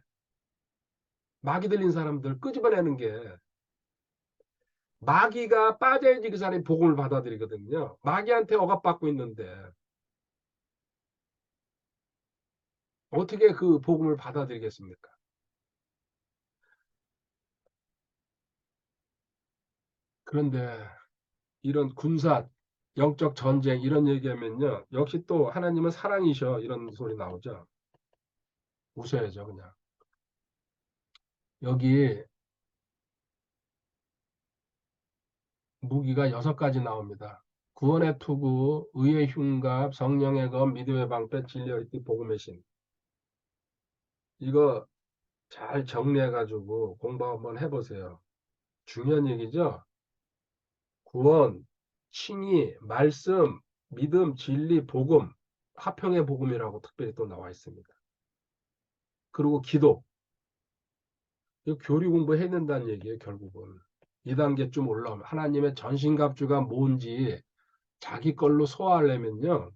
마귀 들린 사람들 끄집어내는 게 마귀가 빠져야지 그 사람이 복음을 받아들이거든요. 마귀한테 억압받고 있는데 어떻게 그 복음을 받아들이겠습니까? 그런데 이런 군사, 영적 전쟁 이런 얘기하면요. 역시 또 하나님은 사랑이셔 이런 소리 나오죠. 웃어야죠 그냥. 여기 무기가 6가지 나옵니다. 구원의 투구, 의의 흉갑, 성령의 검, 믿음의 방패, 진리의 띠, 복음의 신. 이거 잘 정리해가지고 공부 한번 해보세요. 중요한 얘기죠. 구원, 칭의, 말씀, 믿음, 진리, 복음, 화평의 복음이라고 특별히 또 나와 있습니다. 그리고 기도. 이거 교리 공부해야 된다는 얘기예요, 결국은. 2단계쯤 올라오면 하나님의 전신갑주가 뭔지 자기 걸로 소화하려면요.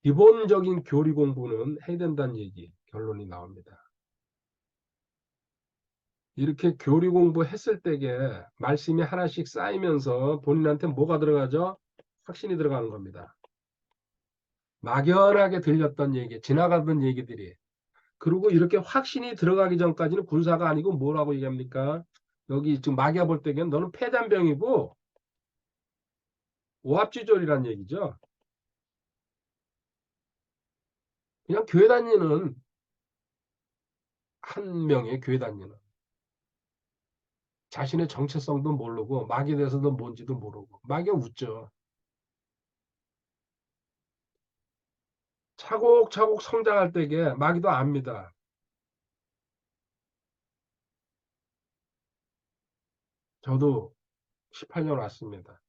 기본적인 교리 공부는 해야 된다는 얘기, 결론이 나옵니다. 이렇게 교리 공부했을 때에 말씀이 하나씩 쌓이면서 본인한테 뭐가 들어가죠? 확신이 들어가는 겁니다. 막연하게 들렸던 얘기, 지나가던 얘기들이. 그리고 이렇게 확신이 들어가기 전까지는 군사가 아니고 뭐라고 얘기합니까? 여기 지금 마귀가 볼 때는 너는 폐잔병이고 오합지졸이란 얘기죠. 그냥 교회 다니는 한 명의 교회 다니는 자신의 정체성도 모르고 마귀에 대해서도 뭔지도 모르고 마귀가 웃죠. 차곡차곡 성장할 때에 마귀도 압니다. 저도 18년 왔습니다.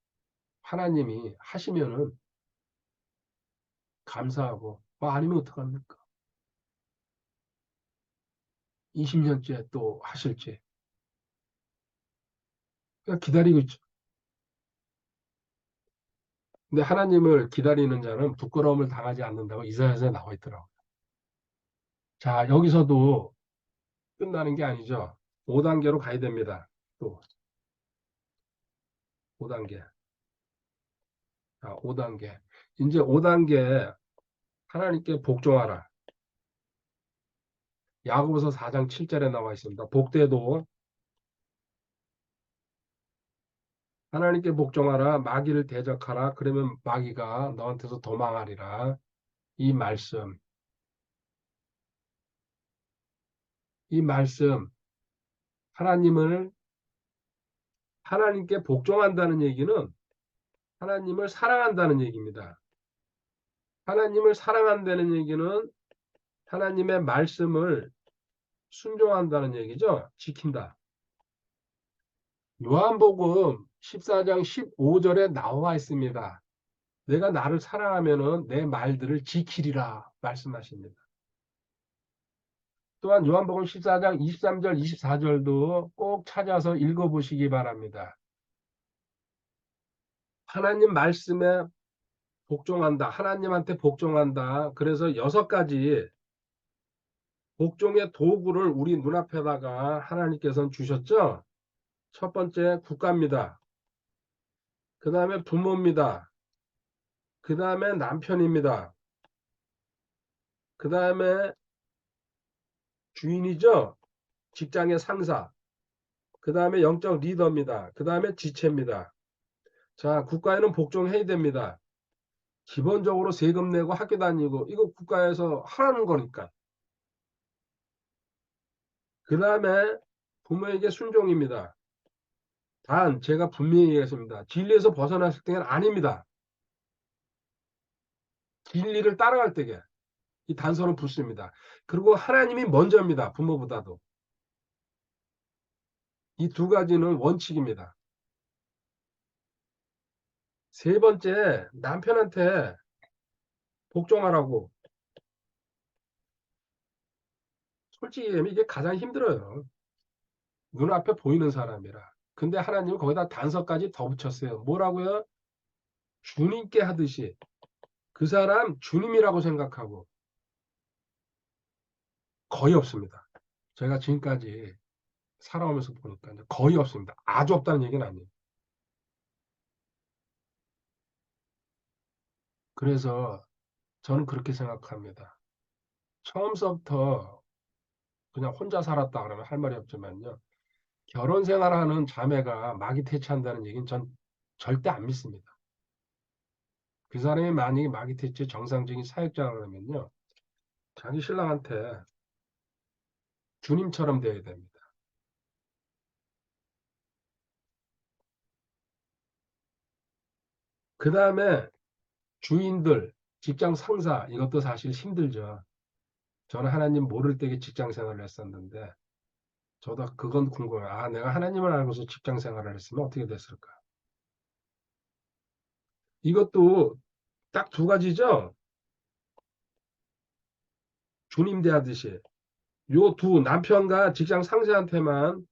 하나님이 하시면은 감사하고 뭐 아니면 어떡합니까? 20년째 또 하실지 그냥 기다리고 있죠. 근데 하나님을 기다리는 자는 부끄러움을 당하지 않는다고 이사야서에 나와 있더라고요. 자, 여기서도 끝나는 게 아니죠. 5단계로 가야 됩니다. 또 5단계. 자, 5단계. 이제 5단계 하나님께 복종하라. 야고보서 4장 7절에 나와 있습니다. 복되도 하나님께 복종하라. 마귀를 대적하라. 그러면 마귀가 너한테서 도망하리라. 이 말씀. 이 말씀. 하나님을 하나님께 복종한다는 얘기는 하나님을 사랑한다는 얘기입니다. 하나님을 사랑한다는 얘기는 하나님의 말씀을 순종한다는 얘기죠. 지킨다. 요한복음 14장 15절에 나와 있습니다. 내가 나를 사랑하면은 내 말들을 지키리라 말씀하십니다. 또한 요한복음 14장 23절, 24절도 꼭 찾아서 읽어보시기 바랍니다. 하나님 말씀에 복종한다. 하나님한테 복종한다. 그래서 6가지 복종의 도구를 우리 눈앞에다가 하나님께서는 주셨죠. 첫 번째 국가입니다. 그 다음에 부모입니다. 그 다음에 남편입니다. 그 다음에 주인이죠. 직장의 상사. 그 다음에 영적 리더입니다. 그 다음에 지체입니다. 자, 국가에는 복종해야 됩니다. 기본적으로 세금 내고 학교 다니고 이거 국가에서 하라는 거니까. 그 다음에 부모에게 순종입니다. 단 제가 분명히 얘기했습니다. 진리에서 벗어났을 때는 아닙니다. 진리를 따라갈 때게 이 단서는 붙습니다. 그리고 하나님이 먼저입니다. 부모보다도. 이 두 가지는 원칙입니다. 세 번째, 남편한테 복종하라고. 솔직히 얘기하면 이게 가장 힘들어요. 눈앞에 보이는 사람이라. 근데 하나님은 거기다 단서까지 더 붙였어요. 뭐라고요? 주님께 하듯이. 그 사람 주님이라고 생각하고 거의 없습니다. 제가 지금까지 살아오면서 보니까 거의 없습니다. 아주 없다는 얘기는 아니에요. 그래서 저는 그렇게 생각합니다. 처음서부터 그냥 혼자 살았다 그러면 할 말이 없지만요. 결혼 생활하는 자매가 마귀 퇴치한다는 얘기는 전 절대 안 믿습니다. 그 사람이 만약에 마귀 퇴치 정상적인 사역자라면요. 자기 신랑한테 주님처럼 되어야 됩니다. 그 다음에 주인들, 직장 상사 이것도 사실 힘들죠. 저는 하나님 모를 때에 직장 생활을 했었는데 저도 그건 궁금해요. 아, 내가 하나님을 알고서 직장 생활을 했으면 어떻게 됐을까? 이것도 딱 두 가지죠. 주님 대하듯이. 요 두 남편과 직장 상사한테만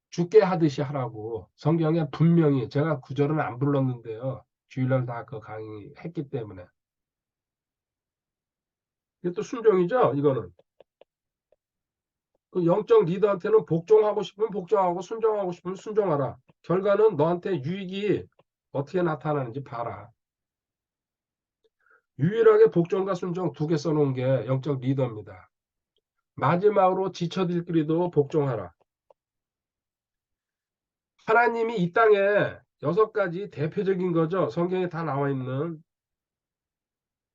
죽게 하듯이 하라고 성경에 분명히 제가 구절은 안 불렀는데요. 주일날 다 그 강의했기 때문에. 이게 또 순종이죠. 이거는. 그 영적 리더한테는 복종하고 싶으면 복종하고 순종하고 싶으면 순종하라. 결과는 너한테 유익이 어떻게 나타나는지 봐라. 유일하게 복종과 순종 두 개 써놓은 게 영적 리더입니다. 마지막으로 지처들끼리도 복종하라. 하나님이 이 땅에 6가지 대표적인 거죠. 성경에 다 나와 있는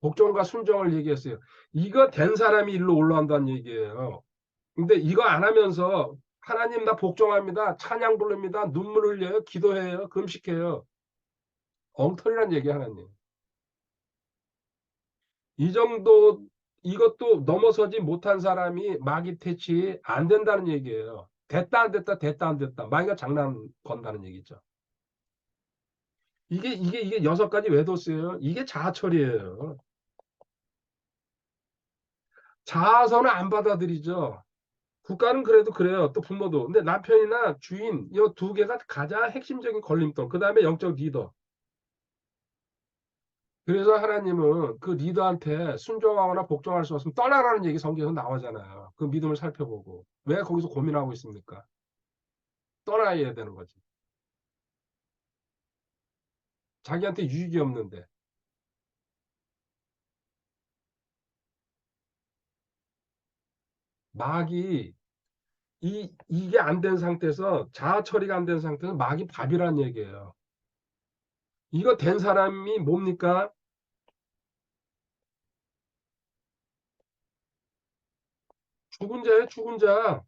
복종과 순종을 얘기했어요. 이거 된 사람이 일로 올라간다는 얘기예요. 근데 이거 안 하면서 하나님 나 복종합니다. 찬양 부릅니다. 눈물 흘려요. 기도해요. 금식해요. 엉터리란 얘기 하나님. 이 정도 이것도 넘어서지 못한 사람이 마귀 퇴치 안 된다는 얘기예요. 됐다 안 됐다 됐다 안 됐다. 마귀가 장난 건다는 얘기죠. 이게 6가지 왜 뒀어요? 이게 자아처리예요. 자아서는 안 받아들이죠. 국가는 그래도 그래요. 또 부모도. 근데 남편이나 주인 이 두 개가 가장 핵심적인 걸림돌. 그 다음에 영적 리더. 그래서 하나님은 그 리더한테 순종하거나 복종할 수 없으면 떠나라는 얘기 성경에서 나오잖아요. 그 믿음을 살펴보고. 왜 거기서 고민하고 있습니까? 떠나야 되는 거지. 자기한테 유익이 없는데. 마귀, 이게 안 된 상태에서 자아 처리가 안 된 상태에서 마귀 밥이라는 얘기예요. 이거 된 사람이 뭡니까? 죽은 자예요, 죽은 자.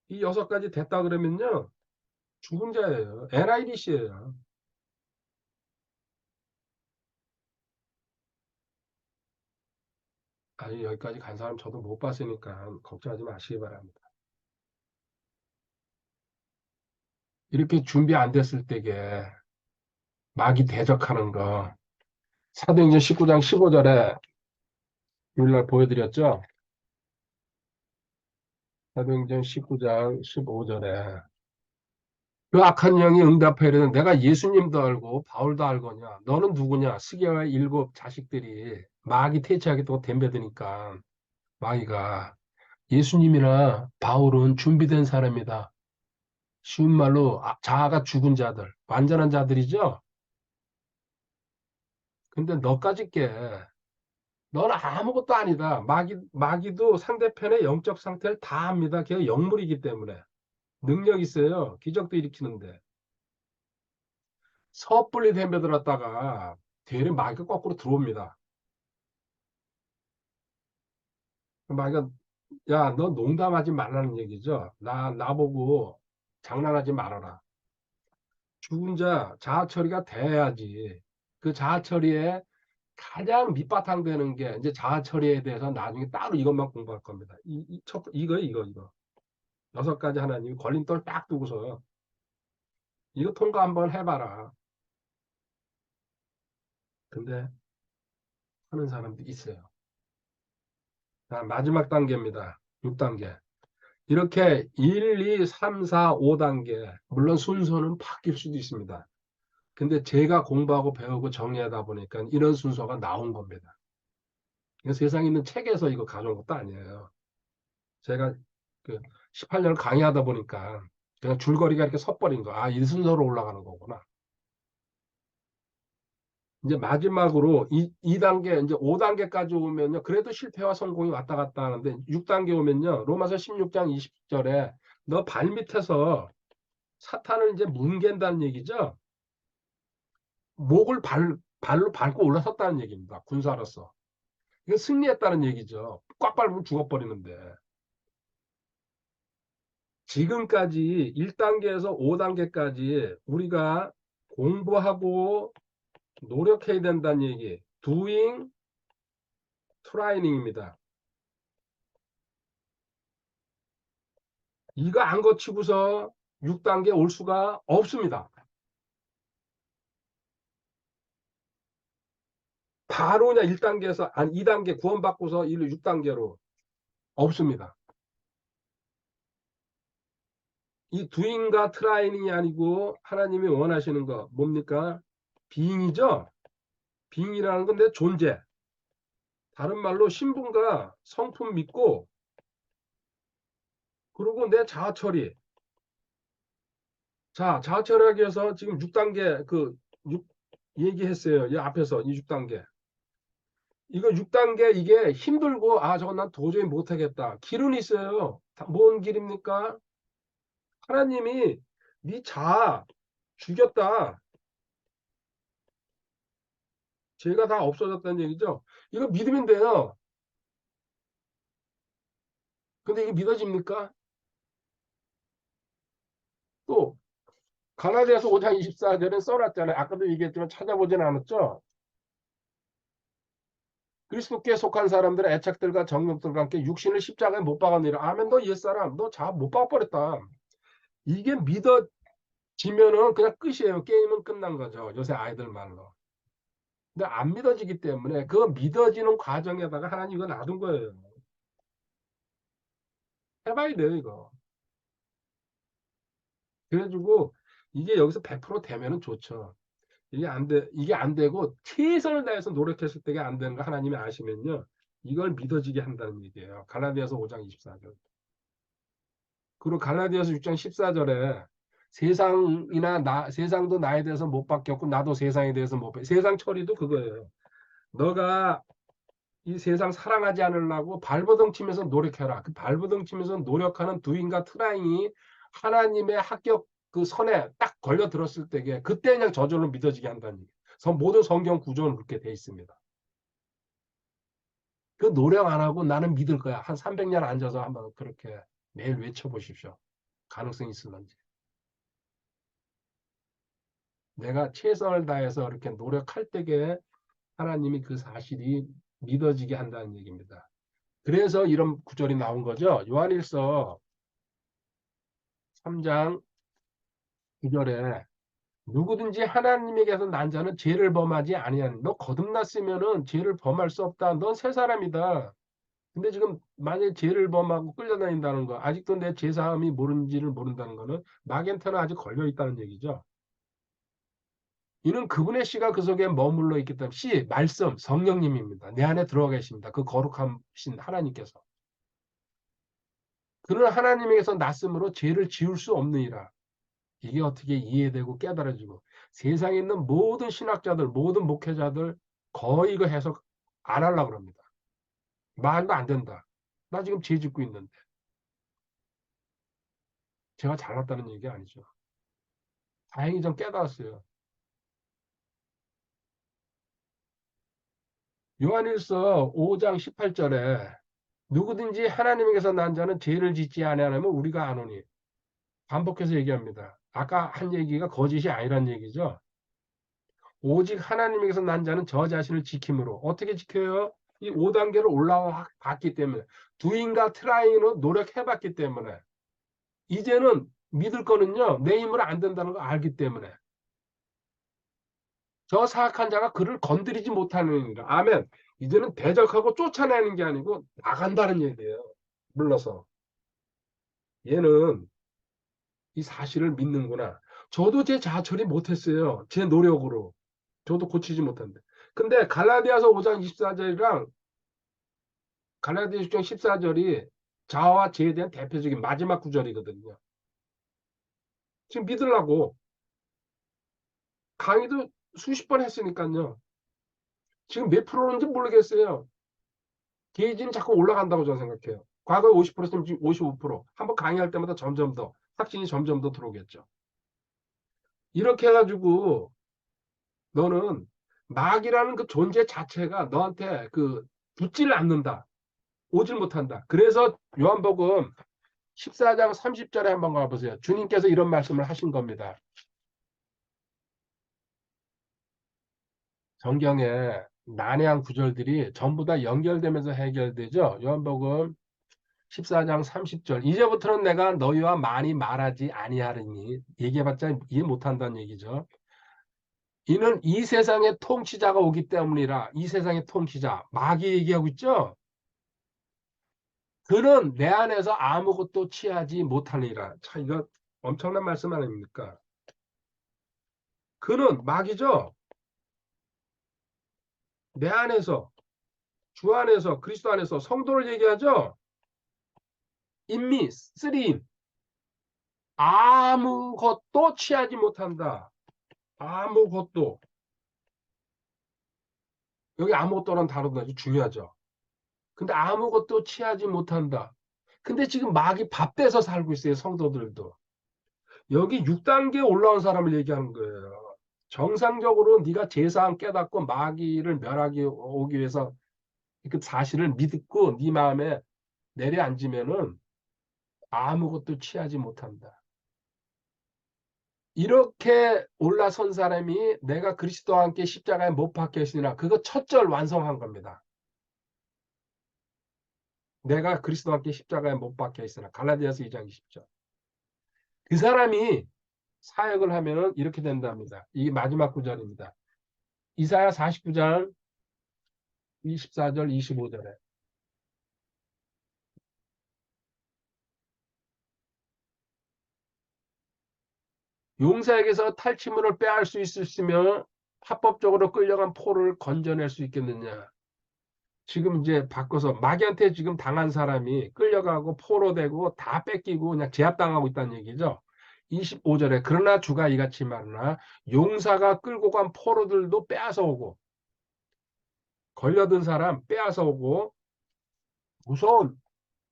이 6가지 됐다 그러면요. 죽은 자예요. NIDC예요. 아니, 여기까지 간 사람 저도 못 봤으니까 걱정하지 마시기 바랍니다. 이렇게 준비 안 됐을 때게 마귀 대적하는 거. 사도행전 19장 15절에 오늘날 보여드렸죠? 사도행전 19장 15절에 그 악한 영이 응답하여 이르되 내가 예수님도 알고 바울도 알거냐 너는 누구냐 스게와 일곱 자식들이 마귀 퇴치하겠다고 덤벼드니까 마귀가 예수님이나 바울은 준비된 사람이다. 쉬운 말로 자아가 죽은 자들 완전한 자들이죠. 근데 너까지 게 너는 아무것도 아니다. 마귀도 상대편의 영적 상태를 다 압니다. 걔가 영물이기 때문에 능력 있어요. 기적도 일으키는데 섣불리 덤벼들었다가 되려 마귀가 거꾸로 들어옵니다. 마귀가 야, 너 농담하지 말라는 얘기죠. 나보고 장난하지 말아라. 죽은 자 자아 처리가 돼야지. 그 자아 처리에 가장 밑바탕 되는 게 이제 자아 처리에 대해서 나중에 따로 이것만 공부할 겁니다. 이거. 6가지 하나님이 걸림돌 딱 두고서 이거 통과 한번 해봐라. 근데 하는 사람도 있어요. 자, 마지막 단계입니다. 6단계. 이렇게 1, 2, 3, 4, 5단계. 물론 순서는 바뀔 수도 있습니다. 근데 제가 공부하고 배우고 정리하다 보니까 이런 순서가 나온 겁니다. 세상에 있는 책에서 이거 가져온 것도 아니에요. 제가 그 18년을 강의하다 보니까 그냥 줄거리가 이렇게 섞버린 거. 이 순서로 올라가는 거구나. 이제 마지막으로 2단계, 이제 5단계까지 오면요. 그래도 실패와 성공이 왔다 갔다 하는데 6단계 오면요. 로마서 16장 20절에 너 발밑에서 사탄을 이제 뭉갠다는 얘기죠. 목을 발로 밟고 올라섰다는 얘기입니다. 군사로서. 이건 승리했다는 얘기죠. 꽉 밟으면 죽어버리는데. 지금까지 1단계에서 5단계까지 우리가 공부하고 노력해야 된다는 얘기. doing, training입니다. 이거 안 거치고서 6단계 올 수가 없습니다. 바로 그냥 1단계에서, 아니 2단계 구원받고서 6단계로 없습니다. 이 doing과 training이 아니고 하나님이 원하시는 거 뭡니까? being이죠? being이라는 건 내 존재. 다른 말로 신분과 성품 믿고 그리고 내 자아 처리. 자, 자아 처리하기 위해서 지금 6단계 6 얘기했어요. 이 앞에서 이 6단계. 이거 6단계 이게 힘들고 저건 난 도저히 못하겠다. 길은 있어요. 뭔 길입니까? 하나님이 네 자아 죽였다. 죄가 다 없어졌다는 얘기죠. 이거 믿으면 돼요. 근데 이게 믿어집니까? 또 갈라디아서 5장 24절에 써놨잖아요. 아까도 얘기했지만 찾아보진 않았죠. 그리스도께 속한 사람들의 애착들과 정욕들과 함께 육신을 십자가에 못 박았느니라. 아멘. 너 옛사람 너 자아 못 박아버렸다. 이게 믿어지면은 그냥 끝이에요. 게임은 끝난 거죠. 요새 아이들 말로. 근데 안 믿어지기 때문에 그 믿어지는 과정에다가 하나님 이거 놔둔 거예요. 해봐야 돼요, 이거. 그래가지고 이게 여기서 100% 되면은 좋죠. 이게 안 되고 최선을 다해서 노력했을 때가 안 되는 거 하나님이 아시면요. 이걸 믿어지게 한다는 얘기예요. 갈라디아서 5장 24절. 그리고 갈라디아서 6장 14절에 세상도 나에 대해서 못 바뀌었고 나도 세상에 대해서 못 바뀌었고 세상 처리도 그거예요. 너가 이 세상 사랑하지 않으려고 발버둥 치면서 노력해라. 그 발버둥 치면서 노력하는 두인과 트라잉이 하나님의 합격 그 선에 딱 걸려 들었을 때게 그때 그냥 저절로 믿어지게 한다는 얘기예요. 모든 성경 구조는 그렇게 돼 있습니다. 그 노력 안 하고 나는 믿을 거야. 한 300년 앉아서 한번 그렇게 매일 외쳐보십시오. 가능성이 있을런지. 내가 최선을 다해서 이렇게 노력할 때게 하나님이 그 사실이 믿어지게 한다는 얘기입니다. 그래서 이런 구절이 나온 거죠. 요한일서 3장 구절에 누구든지 하나님에게서 난 자는 죄를 범하지 아니하니 너 거듭났으면은 죄를 범할 수 없다. 넌 새 사람이다. 근데 지금 만약에 죄를 범하고 끌려다닌다는 거 아직도 내 죄사함이 모른지를 모른다는 거는 마겐터는 아직 걸려 있다는 얘기죠. 이는 그분의 씨가 그 속에 머물러 있기 때문에 씨, 말씀, 성령님입니다. 내 안에 들어가 계십니다. 그 거룩하신 하나님께서. 그는 하나님에게서 났으므로 죄를 지을 수 없느니라. 이게 어떻게 이해되고 깨달아지고 세상에 있는 모든 신학자들, 모든 목회자들 거의 그 해석 안 하려고 합니다. 말도 안 된다. 나 지금 죄 짓고 있는데. 제가 잘났다는 얘기 아니죠. 다행히 좀 깨달았어요. 요한일서 5장 18절에 누구든지 하나님에게서 난 자는 죄를 짓지 아니하면 우리가 아노니. 반복해서 얘기합니다. 아까 한 얘기가 거짓이 아니란 얘기죠. 오직 하나님에게서 난 자는 저 자신을 지킴으로. 어떻게 지켜요? 이 5단계를 올라와 봤기 때문에. 두인과 트라이로 노력해봤기 때문에. 이제는 믿을 거는요. 내 힘으로 안 된다는 걸 알기 때문에. 저 사악한 자가 그를 건드리지 못하는 일. 아멘. 이제는 대적하고 쫓아내는 게 아니고 나간다는 얘기예요. 물러서. 얘는 이 사실을 믿는구나. 저도 제 자처리 못했어요. 제 노력으로. 저도 고치지 못한데. 근데 갈라디아서 5장 24절이랑 갈라디아서 6장 14절이 자아와 죄에 대한 대표적인 마지막 구절이거든요. 지금 믿으려고 강의도 수십 번 했으니까요. 지금 몇 프로인지 모르겠어요. 게이지는 자꾸 올라간다고 저는 생각해요. 과거에 50%였으면 지금 55%. 한번 강의할 때마다 점점 더 확신이 점점 더 들어오겠죠. 이렇게 해가지고 너는 마귀라는 그 존재 자체가 너한테 그 붙지를 않는다. 오질 못한다. 그래서 요한복음 14장 30절에 한번 가보세요. 주님께서 이런 말씀을 하신 겁니다. 성경에 난해한 구절들이 전부 다 연결되면서 해결되죠. 요한복음 14장 30절. 이제부터는 내가 너희와 많이 말하지 아니하리니 얘기해봤자 이해 못한다는 얘기죠. 이는 이 세상의 통치자가 오기 때문이라. 이 세상의 통치자 마귀 얘기하고 있죠. 그는 내 안에서 아무것도 취하지 못하니라. 참 이거 엄청난 말씀 아닙니까? 그는 마귀죠. 내 안에서 주 안에서 그리스도 안에서 성도를 얘기하죠. 인미 쓰리임 아무것도 취하지 못한다. 아무것도 여기 아무것도라는 단어도 아주 중요하죠. 근데 아무것도 취하지 못한다. 근데 지금 마귀 밥돼서 살고 있어요. 성도들도. 여기 6단계 올라온 사람을 얘기하는 거예요. 정상적으로 네가 제사함 깨닫고 마귀를 멸하기 오기 위해서 그 사실을 믿고 네 마음에 내려앉으면은 아무것도 취하지 못한다. 이렇게 올라선 사람이 내가 그리스도와 함께 십자가에 못 박혔으나 그거 첫 절 완성한 겁니다. 내가 그리스도와 함께 십자가에 못 박혀있으나 갈라디아서 2장 20절. 그 사람이 사역을 하면은 이렇게 된답니다. 이게 마지막 구절입니다. 이사야 49장 24절 25절에 용사에게서 탈취물을 빼앗을 수 있으며 합법적으로 끌려간 포를 건져낼 수 있겠느냐. 지금 이제 바꿔서 마귀한테 지금 당한 사람이 끌려가고 포로 되고 다 뺏기고 그냥 제압당하고 있다는 얘기죠. 25절에 그러나 주가 이같이 말하나 용사가 끌고 간 포로들도 빼앗아 오고 걸려든 사람 빼앗아 오고 무서운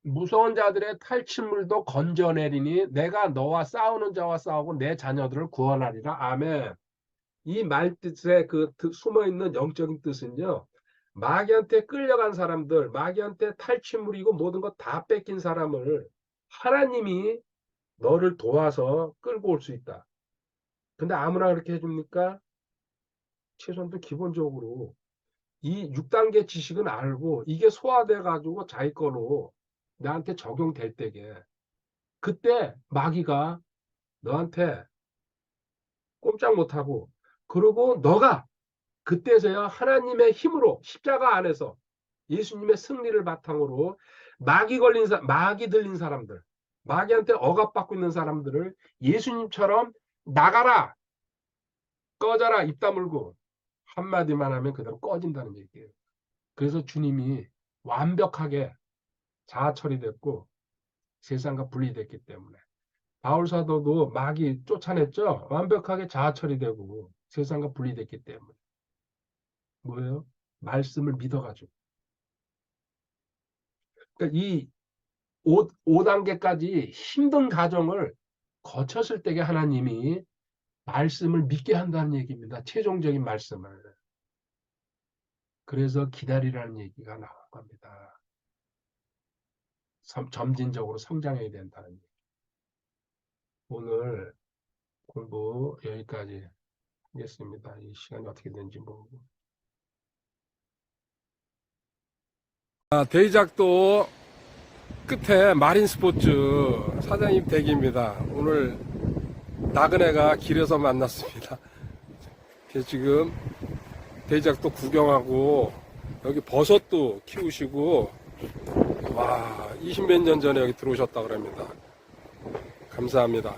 무서운 자들의 탈취물도 건져내리니 내가 너와 싸우는 자와 싸우고 내 자녀들을 구원하리라. 아멘. 이 말뜻에 그 숨어있는 영적인 뜻은요. 마귀한테 끌려간 사람들, 마귀한테 탈취물이고 모든 것 다 뺏긴 사람을 하나님이 너를 도와서 끌고 올 수 있다. 근데 아무나 그렇게 해줍니까? 최선도 기본적으로 이 6단계 지식은 알고 이게 소화돼 가지고 자기 거로 나한테 적용될 때게 그때 마귀가 너한테 꼼짝 못하고. 그리고 너가 그때서야 하나님의 힘으로 십자가 안에서 예수님의 승리를 바탕으로 마귀 들린 사람들, 마귀한테 억압받고 있는 사람들을 예수님처럼 나가라, 꺼져라, 입 다물고 한마디만 하면 그대로 꺼진다는 얘기예요. 그래서 주님이 완벽하게 자아 처리됐고 세상과 분리됐기 때문에 바울 사도도 마귀 쫓아냈죠. 완벽하게 자아 처리되고 세상과 분리됐기 때문에 뭐예요? 말씀을 믿어가지고. 그러니까 이 5단계까지 힘든 과정을 거쳤을 때에 하나님이 말씀을 믿게 한다는 얘기입니다. 최종적인 말씀을. 그래서 기다리라는 얘기가 나온 겁니다. 점진적으로 성장해야 된다는 얘기. 오늘 공부 여기까지 하겠습니다. 이 시간이 어떻게 되는지 모르고. 대이작도 끝에 마린 스포츠 사장님 댁입니다. 오늘 나그네가 길에서 만났습니다. 지금 대이작도 구경하고 여기 버섯도 키우시고 와 20몇 년 전에 여기 들어오셨다 그럽니다. 감사합니다.